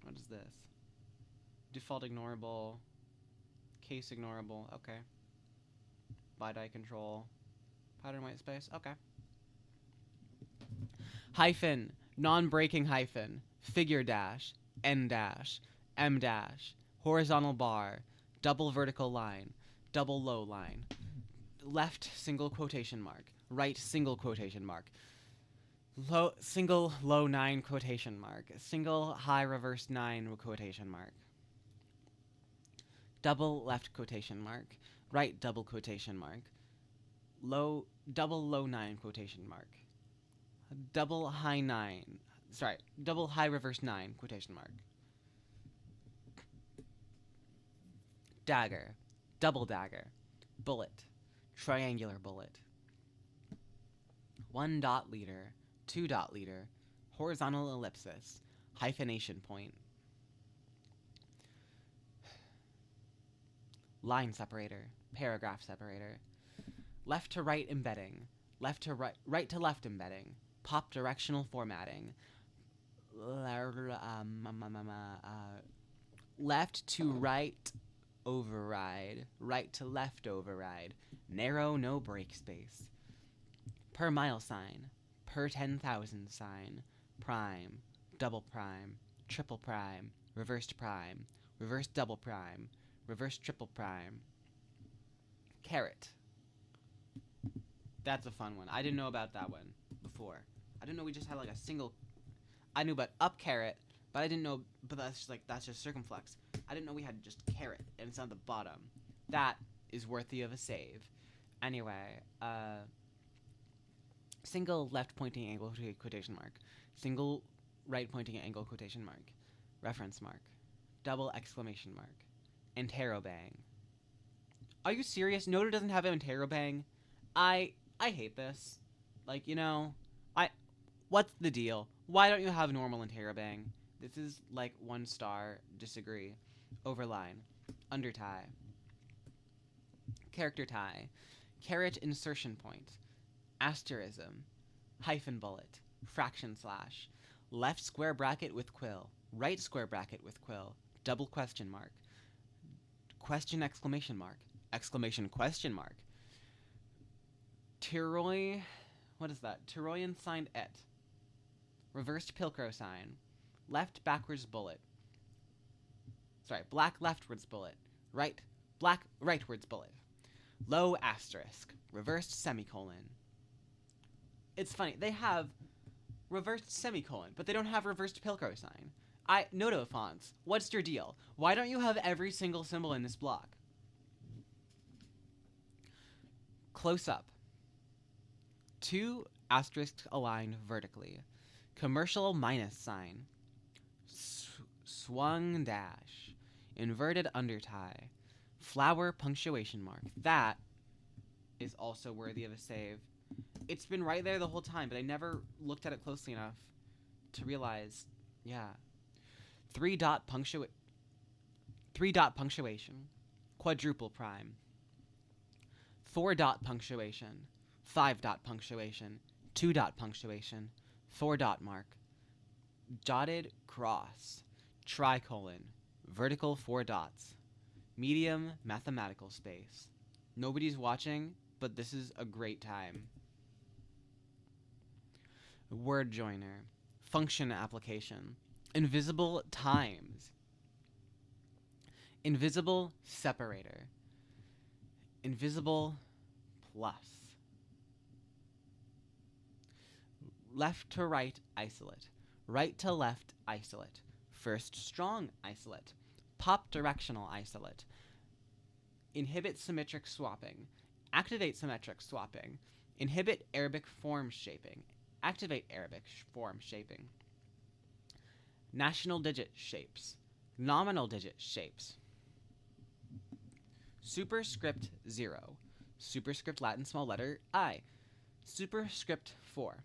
What is this? Default ignorable. Case ignorable. Okay. Bidi control. Pattern white space. Okay. Hyphen. Non-breaking hyphen. Figure dash. N dash. M dash. Horizontal bar. Double vertical line. Double low line. Left single quotation mark. Right single quotation mark. Single low 9 quotation mark. Single high reverse 9 quotation mark. Double left quotation mark. Right double quotation mark. Double low 9 quotation mark. Double high 9. Sorry, double high reverse 9 quotation mark. Dagger. Double dagger. Bullet. Triangular bullet. 1 dot leader. 2 dot leader. Horizontal ellipsis. Hyphenation point. Line separator. Paragraph separator. Left to right embedding. Left to right. Right to left embedding. Pop directional formatting. Left to right override. Right to left override. Narrow no break space. Per mile sign. Per 10,000 sign. Prime. Double prime. Triple prime. Reversed prime. Reverse double prime. Reverse triple prime. Caret. That's a fun one. I didn't know about that one before. I didn't know we just had like a single. I knew about up caret, But I didn't know, but that's just circumflex. I didn't know we had just caret, and it's on the bottom. That is worthy of a save. Anyway, single left pointing angle quotation mark. Single right pointing angle quotation mark. Reference mark. Double exclamation mark. Interrobang. Are you serious? Noda doesn't have an interrobang? I hate this. Like, you know, what's the deal? Why don't you have normal interrobang? This is like 1 star. Disagree. Overline. Undertie. Character tie. Caret insertion point. Asterism. Hyphen bullet. Fraction slash. Left square bracket with quill. Right square bracket with quill. Double question mark. Question exclamation mark. Exclamation question mark. Tyroy. What is that? Tyroyan signed et. Reversed Pilcrow sign. Left backwards bullet. Sorry, black leftwards bullet. Right, black rightwards bullet. Low asterisk. Reversed semicolon. It's funny, they have reversed semicolon, but they don't have reversed Pilcrow sign. Noto fonts, what's your deal? Why don't you have every single symbol in this block? Close up. 2 asterisks aligned vertically. Commercial minus sign. Swung dash. Inverted undertie. Flower punctuation mark. That is also worthy of a save. It's been right there the whole time, but I never looked at it closely enough to realize, yeah. 3 dot punctuation. Quadruple prime. 4 dot punctuation. 5 dot punctuation. 2 dot punctuation. 4 dot mark. Dotted cross. Tricolon. Vertical 4 dots. Medium mathematical space. Nobody's watching, but this is a great time. Word joiner. Function application. Invisible times. Invisible separator. Invisible plus. Left to right isolate. Right to left isolate. First strong isolate. Pop directional isolate. Inhibit symmetric swapping. Activate symmetric swapping. Inhibit Arabic form shaping. Activate Arabic form shaping. National digit shapes. Nominal digit shapes. Superscript 0. Superscript Latin small letter I. Superscript 4.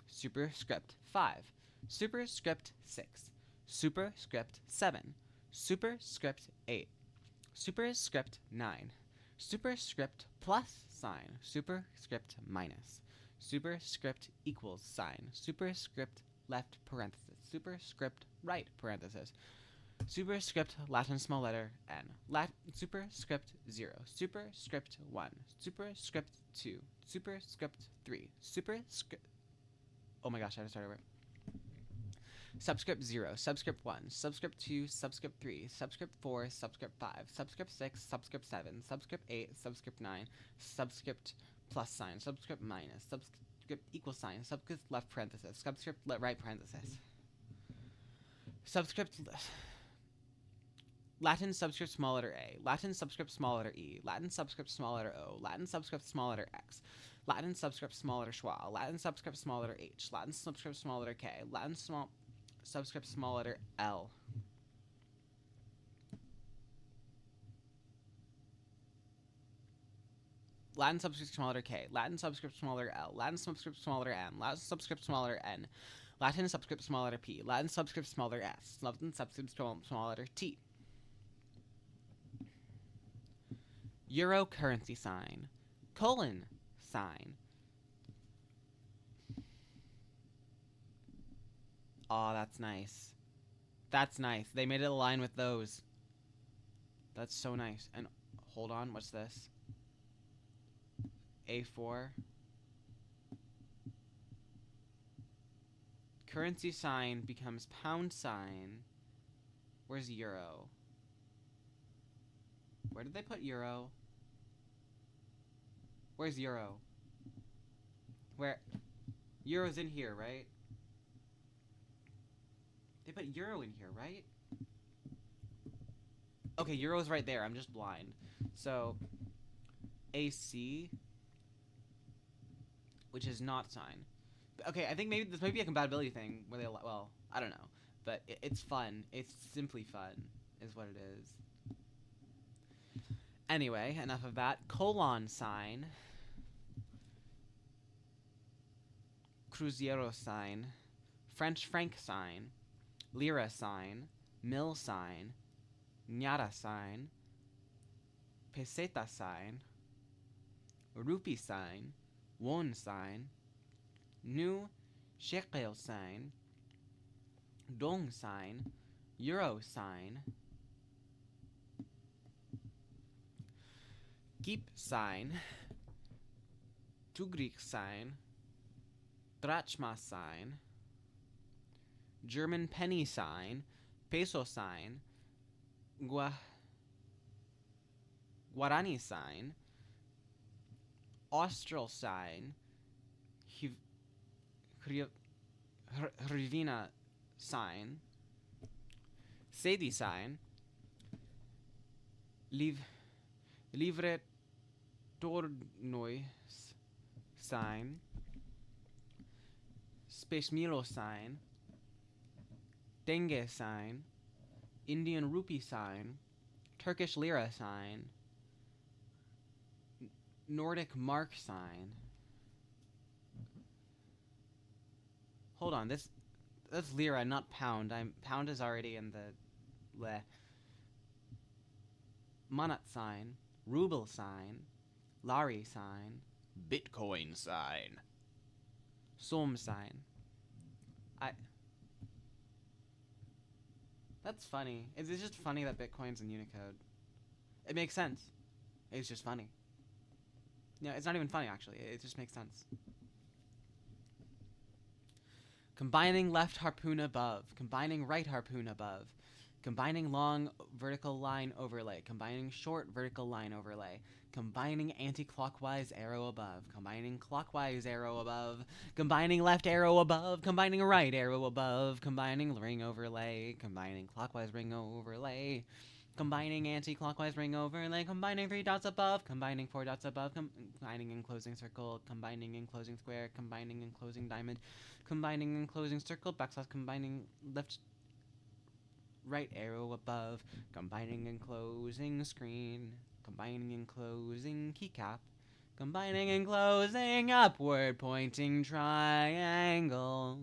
Superscript 5. Superscript 6. Superscript 7. Superscript 8. Superscript 9. Superscript plus sign. Superscript minus. Superscript equals sign. Superscript left parenthesis. Superscript right parenthesis. Superscript Latin small letter n. Superscript 0. Superscript 1. Superscript 2. Superscript 3. Superscript... Oh my gosh, I had to start over. Subscript 0, subscript 1, subscript 2, subscript 3, subscript 4, subscript 5, subscript 6, subscript 7, subscript 8, subscript 9, subscript plus sign, subscript minus, subscript equal sign, subscript left parenthesis, subscript right parenthesis. Subscript Latin subscript small letter A, Latin subscript small letter E, Latin subscript small letter O, Latin subscript small letter X, Latin subscript small letter schwa, Latin subscript small letter H, Latin subscript small letter K, Latin subscript small letter L. Latin subscript small letter K, Latin subscript small letter L, Latin subscript small letter M, Latin subscript small letter N, Latin subscript small letter P, Latin subscript small letter S, Latin subscript small letter T. Euro currency sign. Colon sign. Oh, that's nice. That's nice. They made it align with those. That's so nice. And hold on, what's this? A4. Currency sign becomes pound sign. Where's euro? Where did they put euro? Where's euro? Where? Euro's in here, right? put euro in here, right? Okay, euro's right there. I'm just blind. So, AC, which is not sine. Okay, I think maybe this might be a compatibility thing where they, well, I don't know. But it's fun. It's simply fun, is what it is. Anyway, enough of that. Colon sign. Cruzeiro sign. French franc sign. Lira sign. Mil sign. Nyara sign. Peseta sign. Rupee sign. Won sign. New shekel sign. Dong sign. Euro sign. Kip sign. Tugrik sign. Drachma sign. German penny sign. Peso sign. Guarani sign. Austral sign. Hrivina sign. Sedi sign. Livre Tornois sign. Space Milo sign. Dengue sign. Indian rupee sign. Turkish lira sign. Nordic mark sign. Hold on, that's lira, not pound. Pound is already in the le. Manat sign. Ruble sign. Lari sign. Bitcoin sign. Som sign. That's funny. It's just funny that Bitcoin's in Unicode. It makes sense. It's just funny. No, it's not even funny, actually. It just makes sense. Combining left harpoon above. Combining right harpoon above. Combining long vertical line overlay. Combining short vertical line overlay. Combining anti-clockwise arrow above. Combining clockwise arrow above. Combining left arrow above. Combining right arrow above. Combining ring overlay. Combining clockwise ring overlay. Combining anti-clockwise ring overlay. Combining 3 dots above. Combining 4 dots above. Combining enclosing circle. Combining enclosing square. Combining enclosing diamond. Combining enclosing circle. Backslash combining left right arrow above. Combining enclosing screen. Combining enclosing keycap. Combining enclosing upward pointing triangle.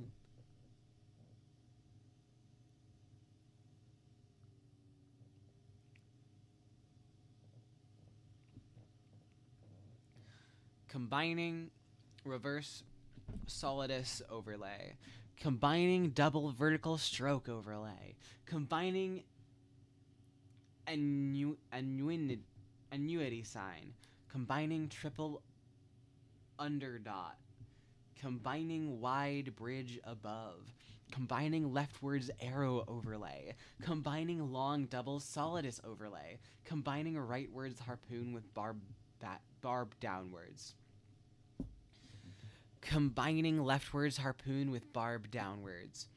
Combining reverse solidus overlay. Combining double vertical stroke overlay. Combining annuity sign. Combining triple underdot. Combining wide bridge above. Combining leftwards arrow overlay. Combining long double solidus overlay. Combining rightwards harpoon with barb downwards. Combining leftwards harpoon with barb downwards.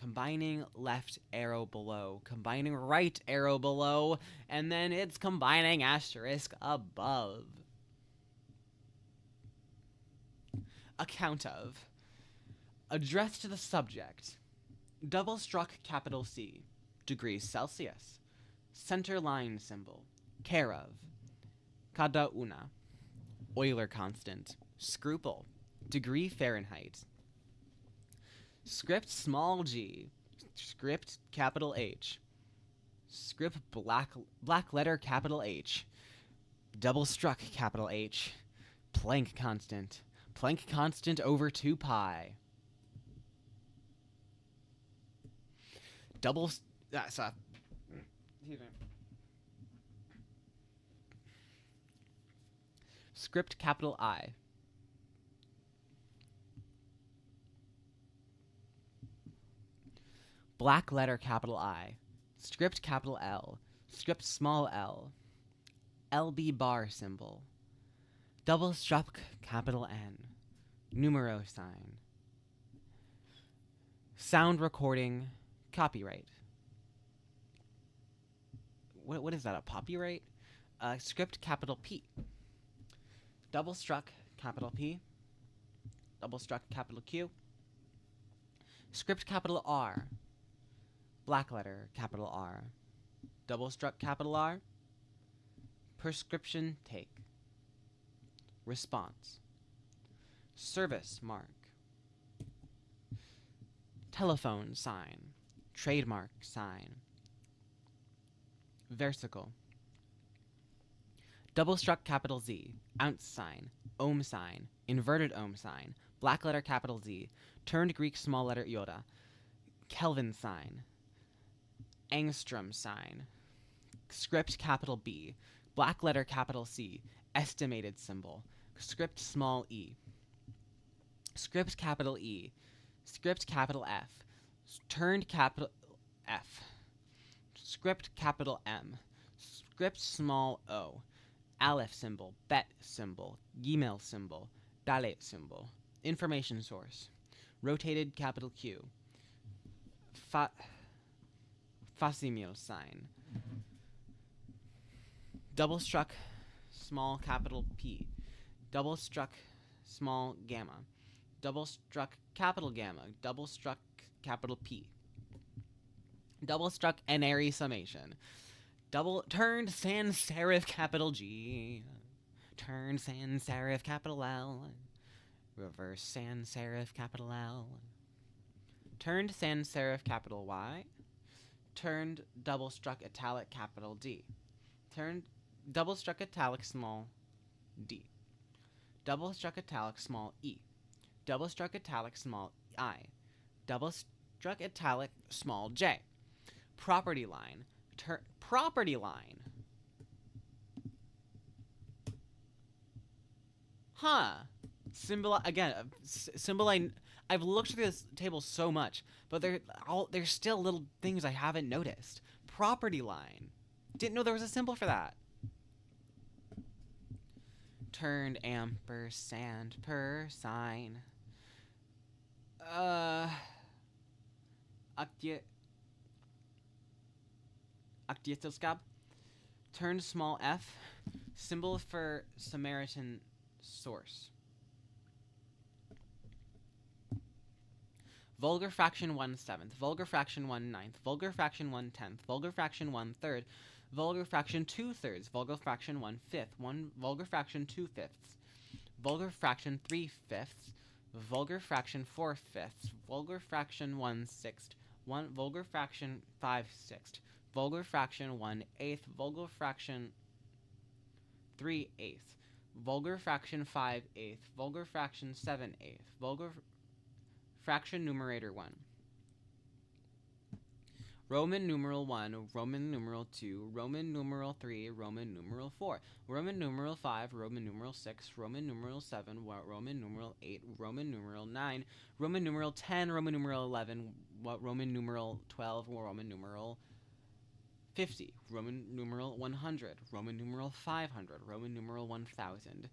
Combining left arrow below. Combining right arrow below. And then it's combining asterisk above. Account of. Address to the subject. Double struck capital C. Degrees Celsius. Center line symbol. Care of. Cada una. Euler constant. Scruple. Degree Fahrenheit. Script small g. Script capital H. Script black letter capital H. Double struck capital H. Planck constant. Planck constant over 2 pi. Double... excuse me. Script capital I. Black letter capital I. Script capital L. Script small l. LB bar symbol. Double struck capital N. Numero sign. Sound recording Copyright. What is that, a copyright? Script capital P. Double struck capital P. Double struck capital Q. Script capital R. Black letter capital R. Double struck capital R. Prescription take. Response. Service mark. Telephone sign. Trademark sign. Versicle. Double struck capital Z. Ounce sign. Ohm sign. Inverted ohm sign. Black letter capital Z. Turned Greek small letter iota. Kelvin sign. Angstrom sign. Script capital B. Black letter capital C. Estimated symbol. Script small e. Script capital E. Script capital F. Turned capital F. Script capital M. Script small o. Aleph symbol. Bet symbol. Gmail symbol. Dalet symbol. Information source. Rotated capital Q. Facsimile sign. Double struck small capital P. Double struck small gamma. Double struck capital gamma. Double struck capital P. Double struck n-ary summation. Double turned sans serif capital G. Turned sans serif capital L. Reverse sans serif capital L. Turned sans serif capital Y. Turned double struck italic capital D. Turned double struck italic small d. Double struck italic small e. Double struck italic small I. Double struck italic small j. Property line. Property line. Huh. Symbol again. Symbol line. I've looked through this table so much, but there's still little things I haven't noticed. Property line. Didn't know there was a symbol for that. Turned ampersand per sign. Actietoscop. Turned small f. Symbol for Samaritan source. Vulgar fraction 1/7, vulgar fraction 1/9, vulgar fraction 1/10, vulgar fraction 1/3, vulgar fraction 2/3, vulgar fraction 1/5, vulgar fraction 2/5, vulgar fraction 3/5, vulgar fraction 4/5, vulgar fraction 1/6, vulgar fraction 5/6, vulgar fraction 1/8, vulgar fraction 3/8, vulgar fraction 5/8, vulgar fraction 7/8, vulgar fraction numerator 1. Roman numeral 1, Roman numeral 2, Roman numeral 3, Roman numeral 4, Roman numeral 5, Roman numeral 6, Roman numeral 7, Roman numeral 8, Roman numeral 9, Roman numeral 10, Roman numeral 11, Roman numeral 12, Roman numeral 50, Roman numeral 100, Roman numeral 500, Roman numeral 1000,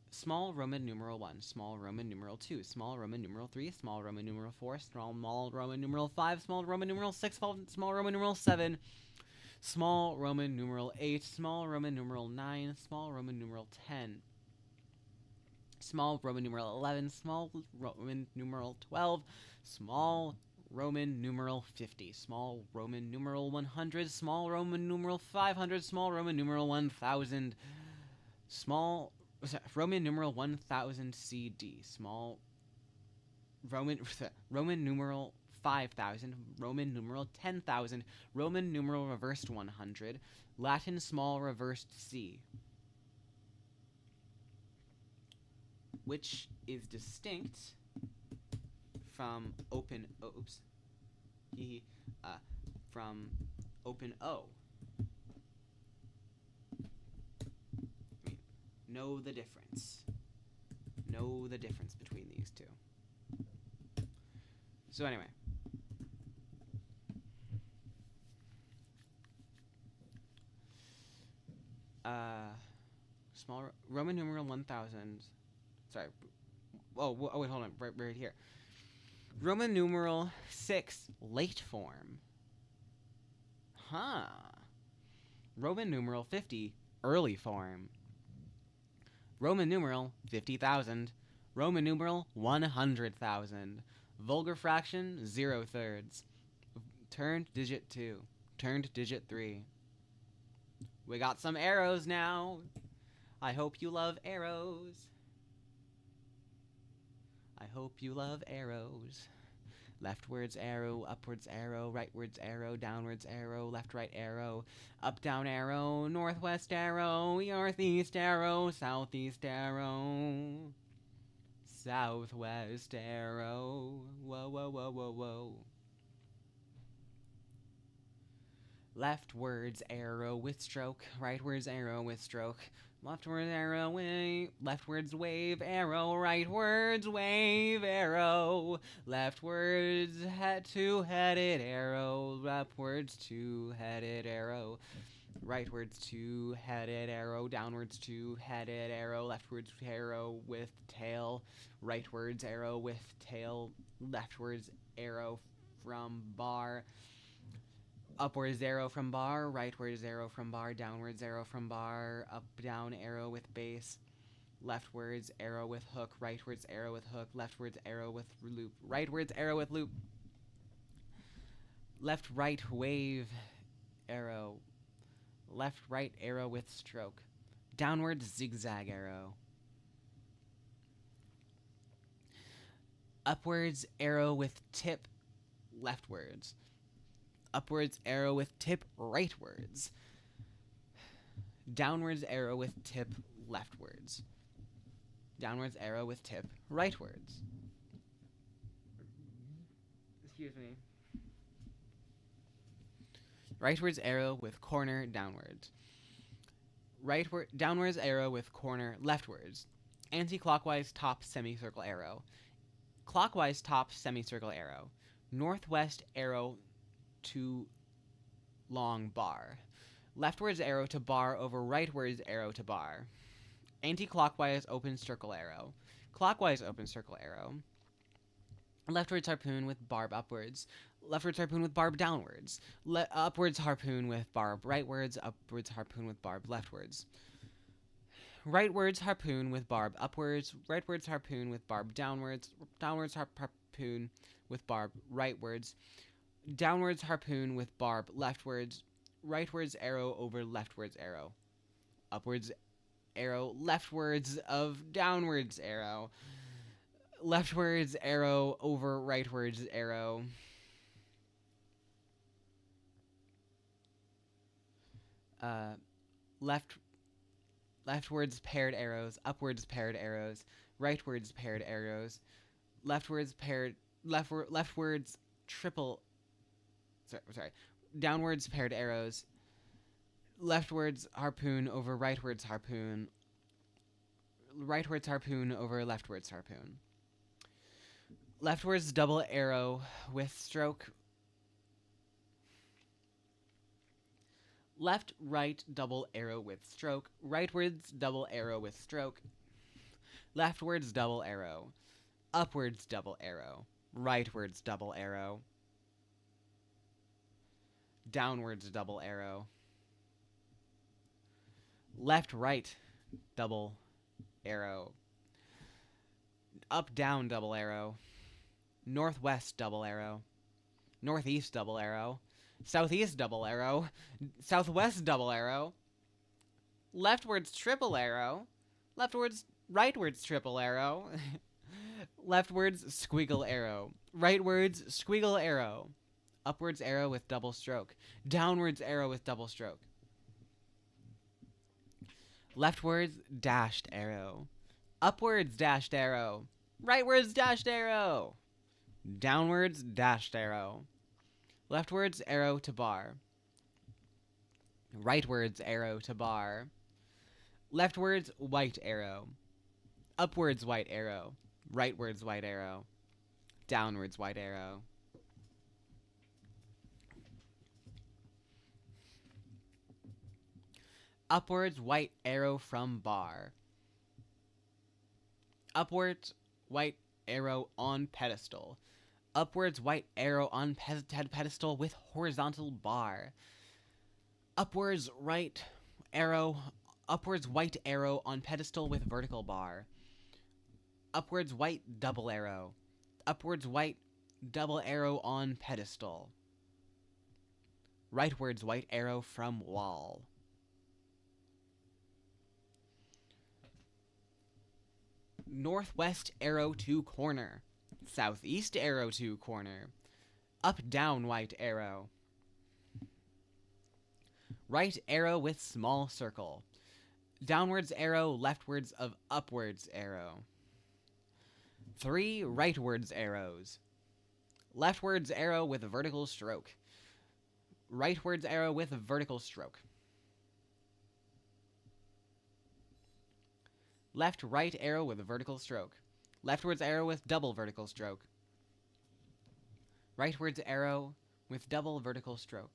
small Roman numeral 1, small Roman numeral 2, small Roman numeral 3, small Roman numeral 4, small Roman numeral 5, small Roman numeral 6, small Roman numeral 7, small Roman numeral 8, small Roman numeral 9, small Roman numeral 10, small Roman numeral 11, small Roman numeral 12, small Roman numeral 50, small Roman numeral 100, small Roman numeral 500, small Roman numeral 1000, small Roman numeral 1000 CD, small Roman numeral 5000, Roman numeral 10,000, Roman numeral reversed 100, Latin small reversed C, which is distinct from open from open O. Know the difference. Know the difference between these two. So anyway. Small Roman numeral 1000. Sorry. Oh wait, hold on. Right here. Roman numeral 6, late form. Huh. Roman numeral 50, early form. Roman numeral 50,000. Roman numeral 100,000. Vulgar fraction 0/3. Turned digit 2. Turned digit 3. We got some arrows now. I hope you love arrows. I hope you love arrows. Leftwards arrow, upwards arrow, rightwards arrow, downwards arrow, left right arrow, up down arrow, northwest arrow, northeast arrow, southeast arrow, southwest arrow. Whoa, whoa, whoa, whoa, whoa. Leftwards arrow with stroke, rightwards arrow with stroke, leftwards arrow wave, leftwards wave arrow, rightwards wave arrow, leftwards two-headed arrow, upwards two-headed arrow, rightwards two-headed arrow, downwards two-headed arrow, leftwards arrow with tail, rightwards arrow with tail, leftwards arrow from bar, upwards arrow from bar, rightwards arrow from bar, downwards arrow from bar, up down arrow with base, leftwards arrow with hook, rightwards arrow with hook, leftwards arrow with loop, rightwards arrow with loop, left right wave arrow, left right arrow with stroke, downwards zigzag arrow, upwards arrow with tip, leftwards, upwards arrow with tip, rightwards, downwards arrow with tip, leftwards, downwards arrow with tip, rightwards. Excuse me. Rightwards arrow with corner, downwards. Downwards arrow with corner, leftwards. Anti-clockwise top semicircle arrow. Clockwise top semicircle arrow. Northwest arrow to long bar. Leftwards arrow to bar over rightwards arrow to bar. Anti-clockwise open circle arrow. Clockwise open circle arrow. Leftwards harpoon with barb upwards. Leftwards harpoon with barb downwards. Upwards harpoon with barb rightwards. Upwards harpoon with barb leftwards. Rightwards harpoon with barb upwards. Rightwards harpoon with barb downwards. Downwards harpoon with barb rightwards. Downwards harpoon with barb leftwards. Rightwards arrow over leftwards arrow. Upwards arrow leftwards of downwards arrow. Leftwards arrow over rightwards arrow. Leftwards paired arrows, upwards paired arrows, rightwards paired arrows, leftwards triple, sorry, downwards paired arrows, leftwards harpoon over rightwards harpoon, rightwards harpoon over leftwards harpoon, leftwards double arrow with stroke, left right double arrow with stroke, rightwards double arrow with stroke, leftwards double arrow, upwards double arrow, rightwards double arrow, downwards double arrow, left right double arrow, up down double arrow, northwest double arrow, northeast double arrow, southeast double arrow, southwest double arrow, leftwards triple arrow, rightwards triple arrow, leftwards squiggle arrow, rightwards squiggle arrow, upwards arrow with double stroke, downwards arrow with double stroke, leftwards dashed arrow, upwards dashed arrow, rightwards dashed arrow, downwards dashed arrow, leftwards arrow to bar, rightwards arrow to bar, leftwards white arrow, upwards white arrow, rightwards white arrow, downwards white arrow. Upwards white arrow from bar. Upwards white arrow on pedestal. Upwards white arrow on pedestal with horizontal bar. Upwards white arrow on pedestal with vertical bar. Upwards white double arrow. Upwards white double arrow on pedestal. Rightwards white arrow from wall. Northwest arrow to corner. Southeast arrow to corner. Up down white arrow. Right arrow with small circle. Downwards arrow leftwards of upwards arrow. 3 rightwards arrows. Leftwards arrow with vertical stroke. Rightwards arrow with vertical stroke. Left right arrow with vertical stroke. Leftwards arrow with double vertical stroke. Rightwards arrow with double vertical stroke.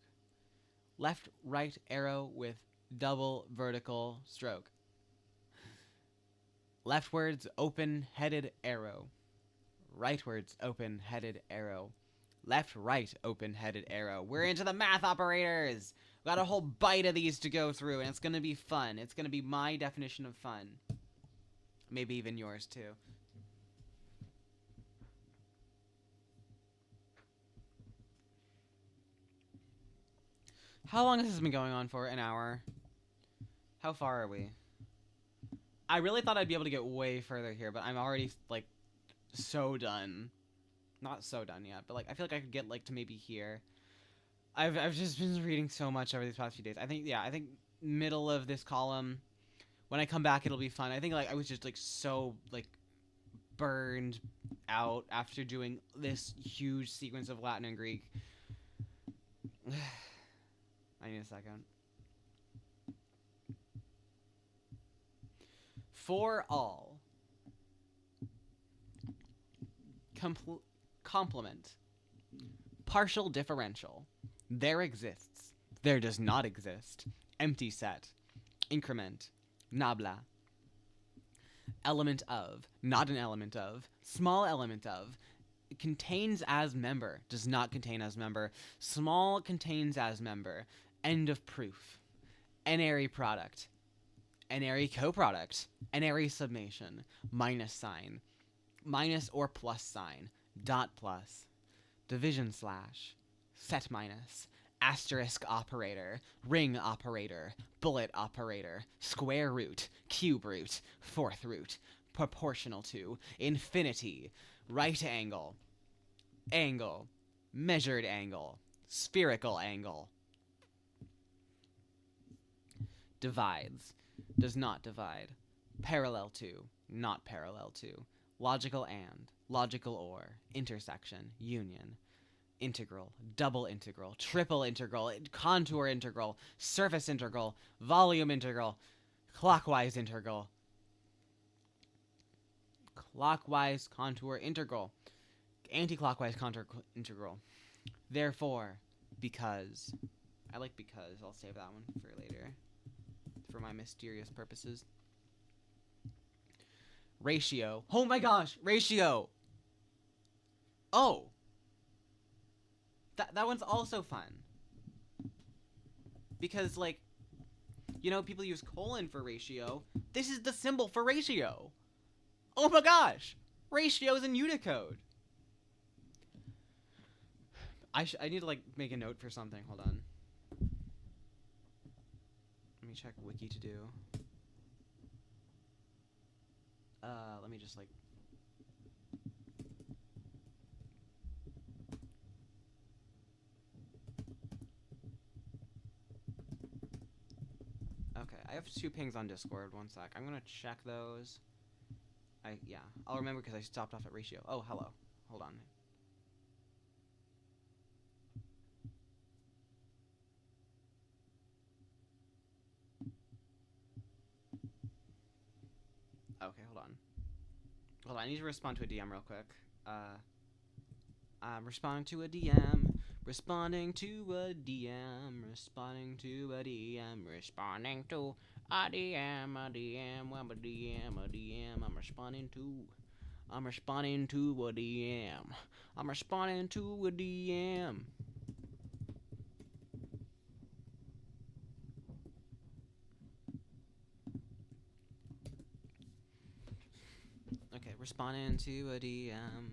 Left right arrow with double vertical stroke. Leftwards open-headed arrow. Rightwards open-headed arrow. Left right open-headed arrow. We're into the math operators. We got a whole bite of these to go through, and it's gonna be fun. It's gonna be my definition of fun. Maybe even yours too. How long has this been going on for? An hour? How far are we? I really thought I'd be able to get way further here, but I'm already, like, so done. Not so done yet, but, like, I feel like I could get, like, to maybe here. I've just been reading so much over these past few days. I think middle of this column, when I come back, it'll be fun. I think, like, I was just, like, so, like, burned out after doing this huge sequence of Latin and Greek. I need a second. For all. Complement. Partial differential. There exists. There does not exist. Empty set. Increment. Nabla. Element of. Not an element of. Small element of. Contains as member. Does not contain as member. Small contains as member. End of proof. N-ary product. N-ary coproduct. N-ary summation. Minus sign. Minus or plus sign. Dot plus. Division slash. Set minus. Asterisk operator. Ring operator. Bullet operator. Square root. Cube root. Fourth root. Proportional to. Infinity. Right angle. Angle. Measured angle. Spherical angle. Divides. Does not divide. Parallel to. Not parallel to. Logical and. Logical or. Intersection. Union. Integral. Double integral. Triple integral. Contour integral. Surface integral. Volume integral. Clockwise integral. Clockwise contour integral. Anti-clockwise contour integral. Therefore. Because. I like because. I'll save that one for later. For my mysterious purposes. Ratio. Oh my gosh! Ratio! Oh! That one's also fun. Because, like, you know, people use colon for ratio. This is the symbol for ratio. Oh my gosh! Ratios in Unicode. I need to, like, make a note for something. Hold on. Let me check wiki to do. Let me just, like... Okay, I have 2 pings on Discord. One sec. I'm gonna check those. Yeah. I'll remember because I stopped off at ratio. Oh, hello. Hold on. Okay, hold on. Hold on, I need to respond to a DM real quick. I'm responding to a DM. Responding to a DM. Responding to a DM. Responding to a DM. A DM. A DM. A DM. I'm responding to I'm responding to a DM. I'm responding to a DM. Okay, responding to a DM.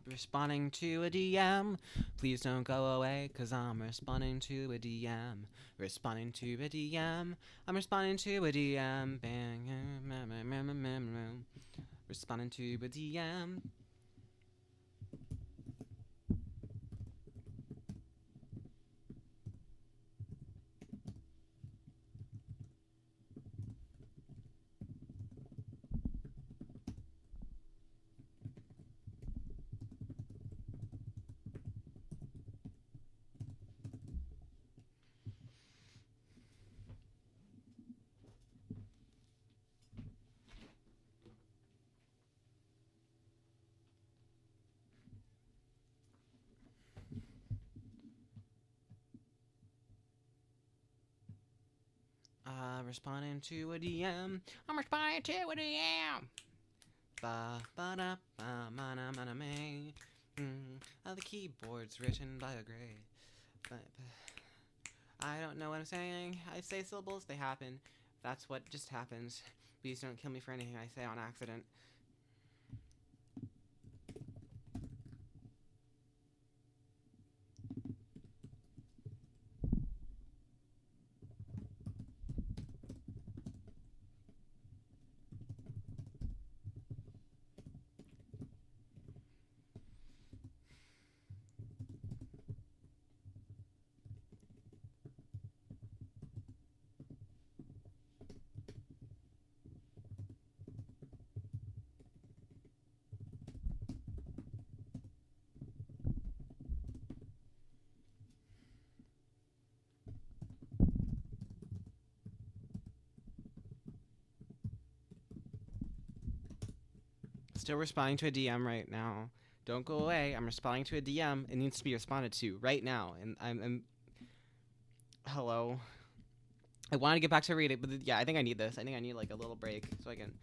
Responding to a DM. Please don't go away, cause I'm responding to a DM. Responding to a DM. I'm responding to a DM. Responding to a DM. Responding to a DM. I'm responding to a DM. Ba ba da ba ma na ma na me. The keyboard's written by a gray. But I don't know what I'm saying. I say syllables, they happen. That's what just happens. Please don't kill me for anything I say on accident. Still responding to a DM right now. Don't go away. I'm responding to a DM. It needs to be responded to right now. And I'm hello. I want to get back to read it, but yeah, I think I need this. I think I need like a little break so I can.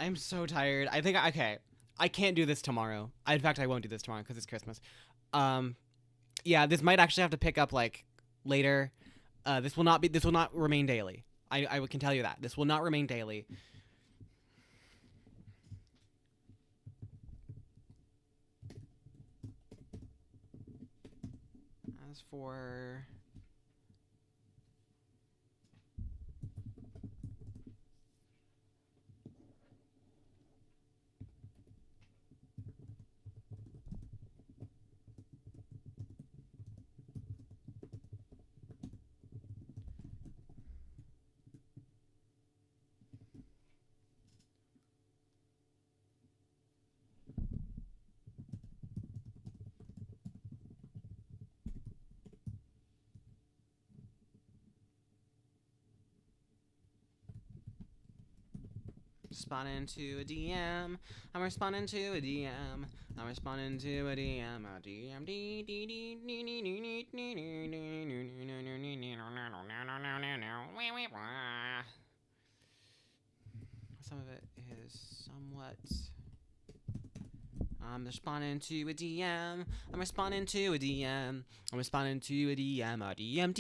I'm so tired. I think okay. I can't do this tomorrow. In fact, I won't do this tomorrow because it's Christmas. Yeah, this might actually have to pick up like later. This will not remain daily. I can tell you that this will not remain daily. As for responding to a DM. I'm responding to a DM. I'm responding to a DM. A DM. Some of it is somewhat. I'm responding to a DM. I'm responding to a DM. I'm responding to a DM. A DM.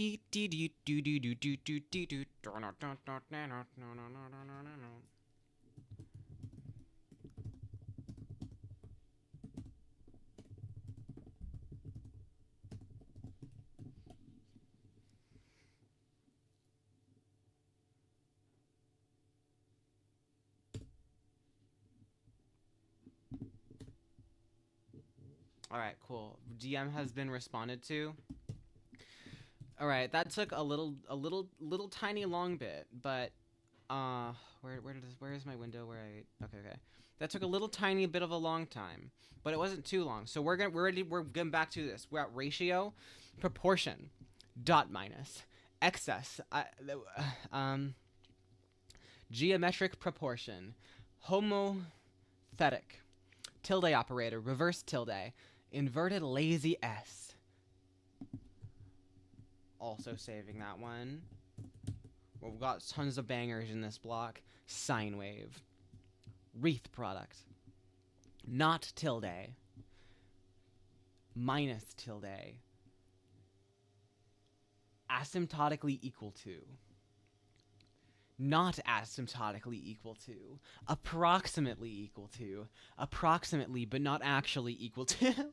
All right, cool. DM has been responded to. All right, that took a little tiny long bit, but where is my window where I okay. That took a little tiny bit of a long time, but it wasn't too long. So we're getting back to this. We're at ratio, proportion, dot minus, excess. geometric proportion, homothetic, tilde operator, reverse tilde, inverted lazy S. Also saving that one. Well, we've got tons of bangers in this block. Sine wave, wreath product, not tilde, minus tilde, asymptotically equal to, not asymptotically equal to, approximately equal to, approximately but not actually equal to,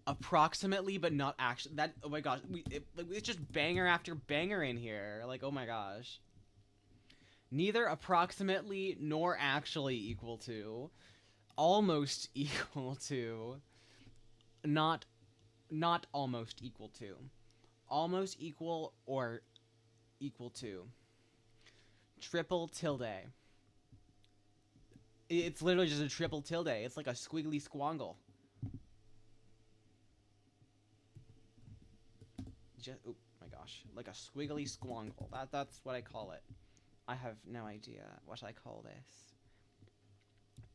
approximately but not actually, that, oh my gosh, it's just banger after banger in here, like, oh my gosh. Neither approximately nor actually equal to, almost equal to, not almost equal to, almost equal or equal to, triple tilde. It's literally just a triple tilde. It's like a squiggly squangle. Oh my gosh, like a squiggly squangle. That's what I call it. I have no idea what I call this.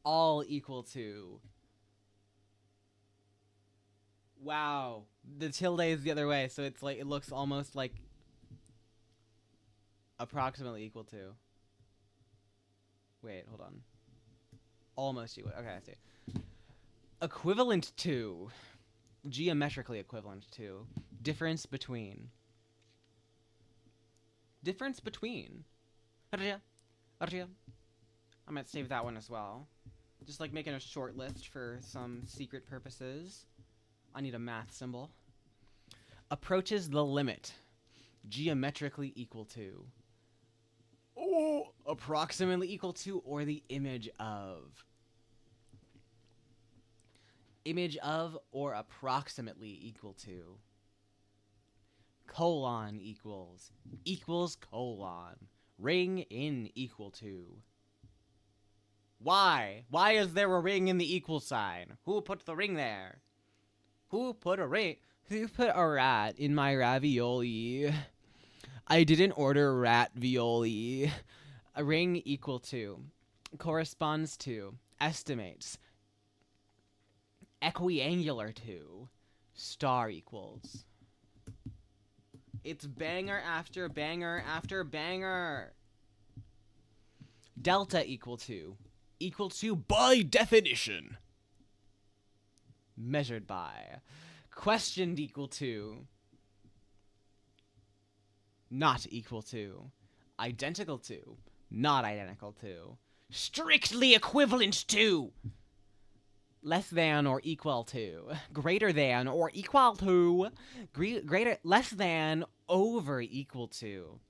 All equal to. Wow, the tilde is the other way, so it's like, it looks almost like approximately equal to. Wait, hold on. Almost equal. Okay, I see. Equivalent to. Geometrically equivalent to. Difference between. Difference between. I might save that one as well. Just like making a short list for some secret purposes. I need a math symbol. Approaches the limit. Geometrically equal to. Oh, approximately equal to or the image of. Image of or approximately equal to. Colon equals. Equals colon. Ring in equal to. Why? Why is there a ring in the equal sign? Who put the ring there? Who put a ring? Who put a rat in my ravioli? I didn't order rat violi. A ring equal to. Corresponds to. Estimates. Equiangular to. Star equals. It's banger after banger after banger. Delta equal to. Equal to by definition. Measured by. Questioned equal to. Not equal to. Identical to. Not identical to. Strictly equivalent to. Less than or equal to. Greater than or equal to. Greater, less than, over equal to.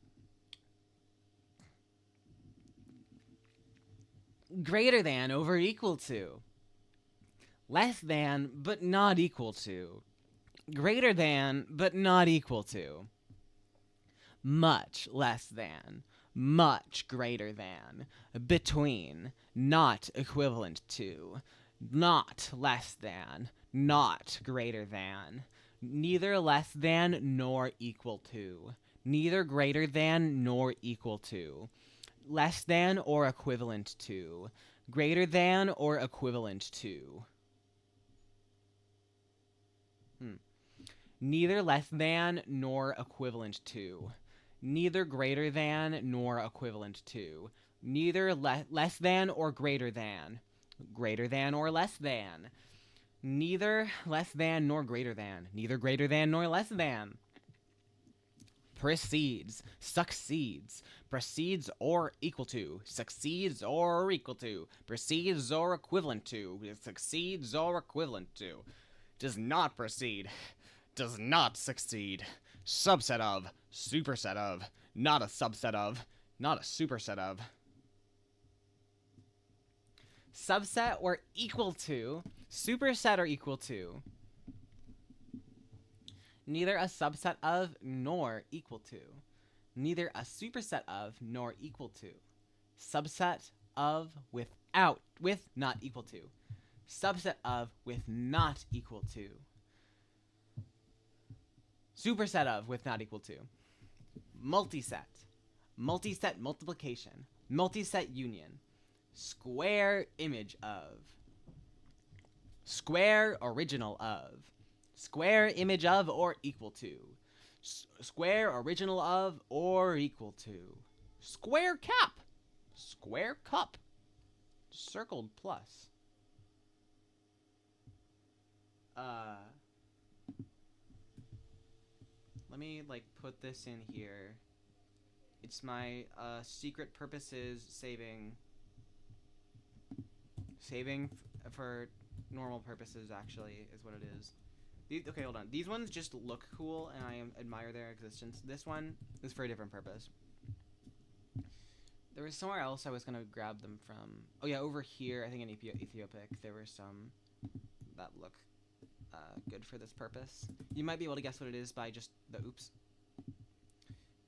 Greater than, over equal to. Less than, but not equal to. Greater than, but not equal to. Much less than. Much greater than. Between. Not equivalent to. Not less than. Not greater than. Neither less than nor equal to. Neither greater than nor equal to. Less than or equivalent to. Greater than or equivalent to. Neither less than nor equivalent to. Neither greater than nor equivalent to. Neither less than or greater than. Greater than or less than. Neither less than nor greater than. Neither greater than nor less than. Precedes. Succeeds. Precedes or equal to. Succeeds or equal to. Precedes or equivalent to. Succeeds or equivalent to. Does not precede. Does not succeed. Subset of. Superset of. Not a subset of. Not a superset of. Subset or equal to. Superset or equal to. Neither a subset of nor equal to. Neither a superset of nor equal to. Subset of without, with not equal to. Subset of with not equal to. Superset of with not equal to. multiset, multiset multiplication, multiset union, square image of, square original of, square image of or equal to, square original of or equal to, square cap, square cup, circled plus. Let me like put this in here. It's my secret purposes saving for normal purposes, actually, is what it is. Okay, hold on. These ones just look cool, and I admire their existence. This one is for a different purpose. There was somewhere else I was going to grab them from. Oh, yeah, over here, I think in Ethiopic, there were some that look good for this purpose. You might be able to guess what it is by just the oops.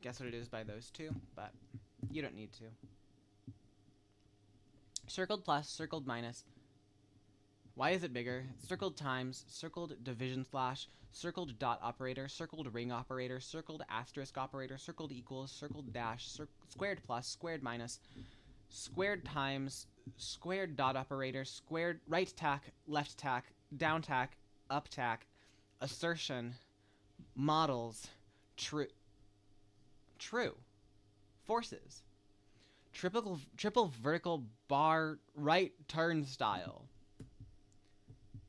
Guess what it is by those two, but you don't need to. Circled plus, circled minus. Why is it bigger? Circled times, circled division slash, circled dot operator, circled ring operator, circled asterisk operator, circled equals, circled dash, squared plus, squared minus, squared times, squared dot operator, squared right tack, left tack, down tack, up tack, assertion, models, true, forces, triple vertical bar right turnstile.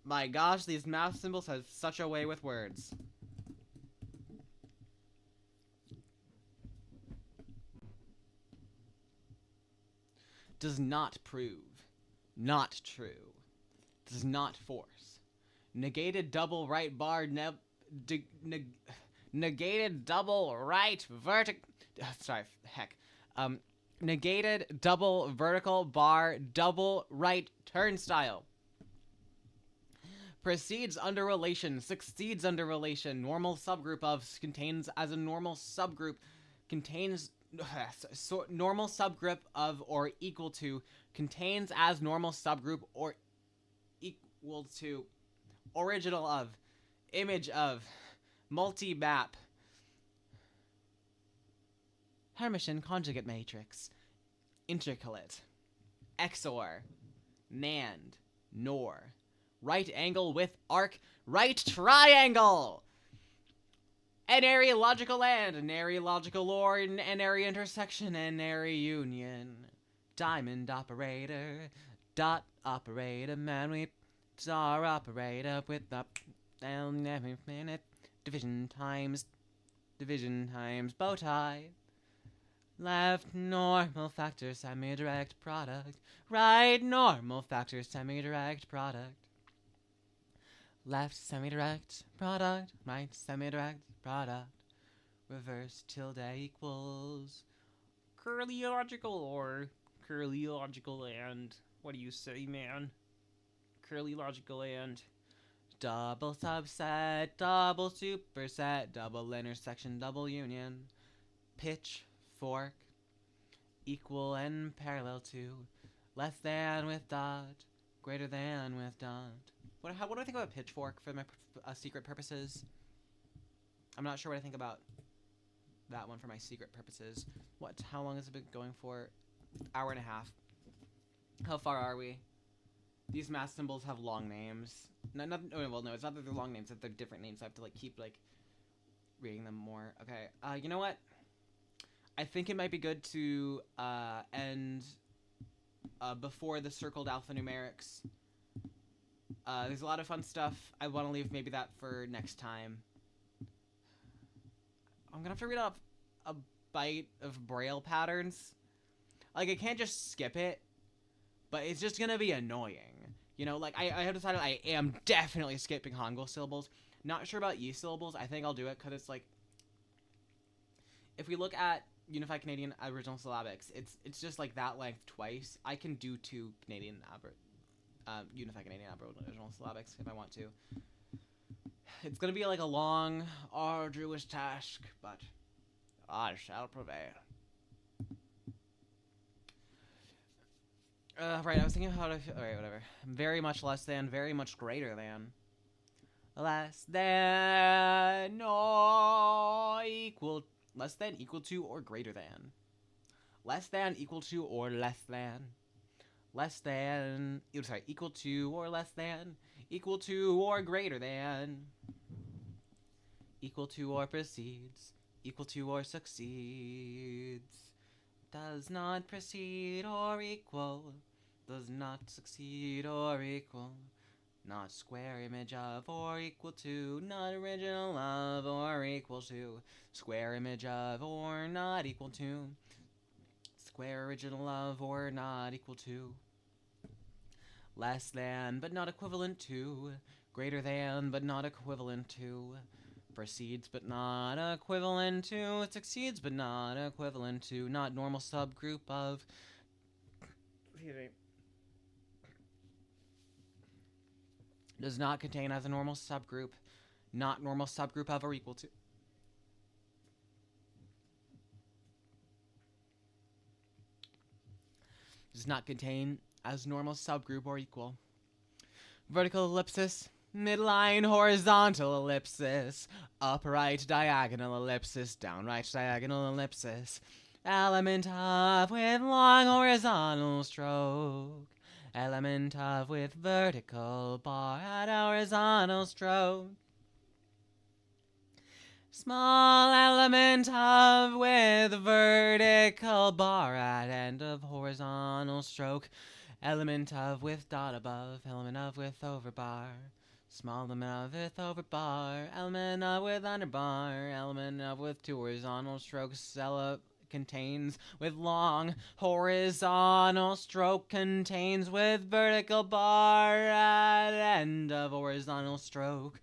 My gosh, these math symbols have such a way with words. Does not prove. Not true. Does not force. Negated double right bar negated double right negated double vertical bar double right turnstile. Precedes under relation, succeeds under relation, normal subgroup of, contains as a normal subgroup, contains normal subgroup of or equal to, contains as normal subgroup or equal to, original of, image of, multi-map, Hermitian conjugate matrix, intercalate, XOR, NAND, NOR, right angle with arc, right triangle, an area logical and, an area logical or, an area intersection, an area union, diamond operator, dot operator, man we star operator with the every minute, division times bow tie, left normal factor semi-direct product, right normal factor semi-direct product, left semi-direct product, right semi-direct product, reverse tilde equals curly logical or curly logical and, what do you say, man? Curly logical and double subset, double superset, double intersection, double union, pitch, fork, equal and parallel to, less than with dot, greater than with dot. What do I think about pitchfork for my secret purposes? I'm not sure what I think about that one for my secret purposes. How long has it been going for? Hour and a half. How far are we? These math symbols have long names. No, it's not that they're long names, that they're different names. I have to like keep like reading them more. Okay, you know what? I think it might be good to end before the circled alphanumerics. There's a lot of fun stuff. I want to leave maybe that for next time. I'm gonna have to read off a bite of braille patterns. Like, I can't just skip it, but it's just gonna be annoying. You know, like, I have decided I am definitely skipping Hangul syllables. Not sure about Yi syllables. I think I'll do it because it's like, if we look at Unified Canadian Aboriginal Syllabics, it's just like that length twice. I can do two Canadian Unified Canadian Aboriginal Syllabics if I want to. It's gonna be like a long, arduous task, but I shall prevail. Right, I was thinking how to... Alright, whatever. Very much less than, very much greater than. Less than or equal Less than, equal to, or greater than. Less than, equal to, or less than. Less than, sorry, equal to, or less than. Equal to, or greater than. Equal to, or precedes. Equal to, or succeeds. Does not precede or equal. Does not succeed or equal. Not square image of or equal to. Not original of or equal to. Square image of or not equal to. Square original of or not equal to. Less than but not equivalent to. Greater than but not equivalent to. Precedes but not equivalent to. Succeeds but not equivalent to. Not normal subgroup of. Excuse me. Does not contain as a normal subgroup. Not normal subgroup of or equal to. Does not contain as normal subgroup or equal. Vertical ellipsis. Midline horizontal ellipsis. Upright diagonal ellipsis. Downright diagonal ellipsis. Element of with long horizontal stroke. Element of with vertical bar at horizontal stroke. Small element of with vertical bar at end of horizontal stroke. Element of with dot above. Element of with over bar. Small element of with over bar. Element of with under bar. Element of with two horizontal strokes. Contains with long horizontal stroke. Contains with vertical bar at end of horizontal stroke.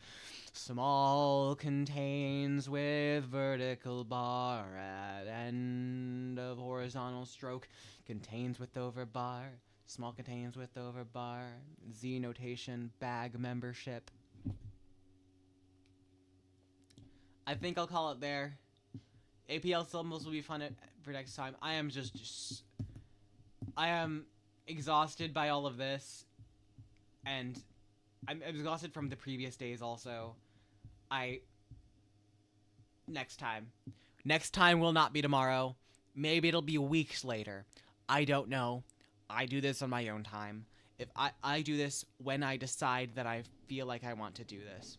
Small contains with vertical bar at end of horizontal stroke. Contains with over bar. Small contains with over bar. Z notation, bag membership. I think I'll call it there. APL syllables will be fun for next time. I am I am exhausted by all of this. And I'm exhausted from the previous days also. Next time will not be tomorrow. Maybe it'll be weeks later. I don't know. I do this on my own time. If I do this when I decide that I feel like I want to do this.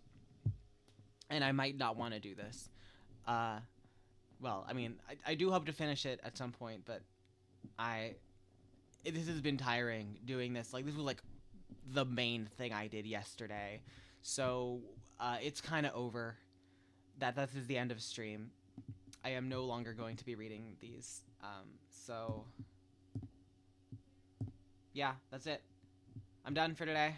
And I might not want to do this. Well, I mean, I do hope to finish it at some point, but this has been tiring doing this. Like, this was like the main thing I did yesterday. So, it's kind of over. This is the end of stream. I am no longer going to be reading these. So, yeah, that's it. I'm done for today.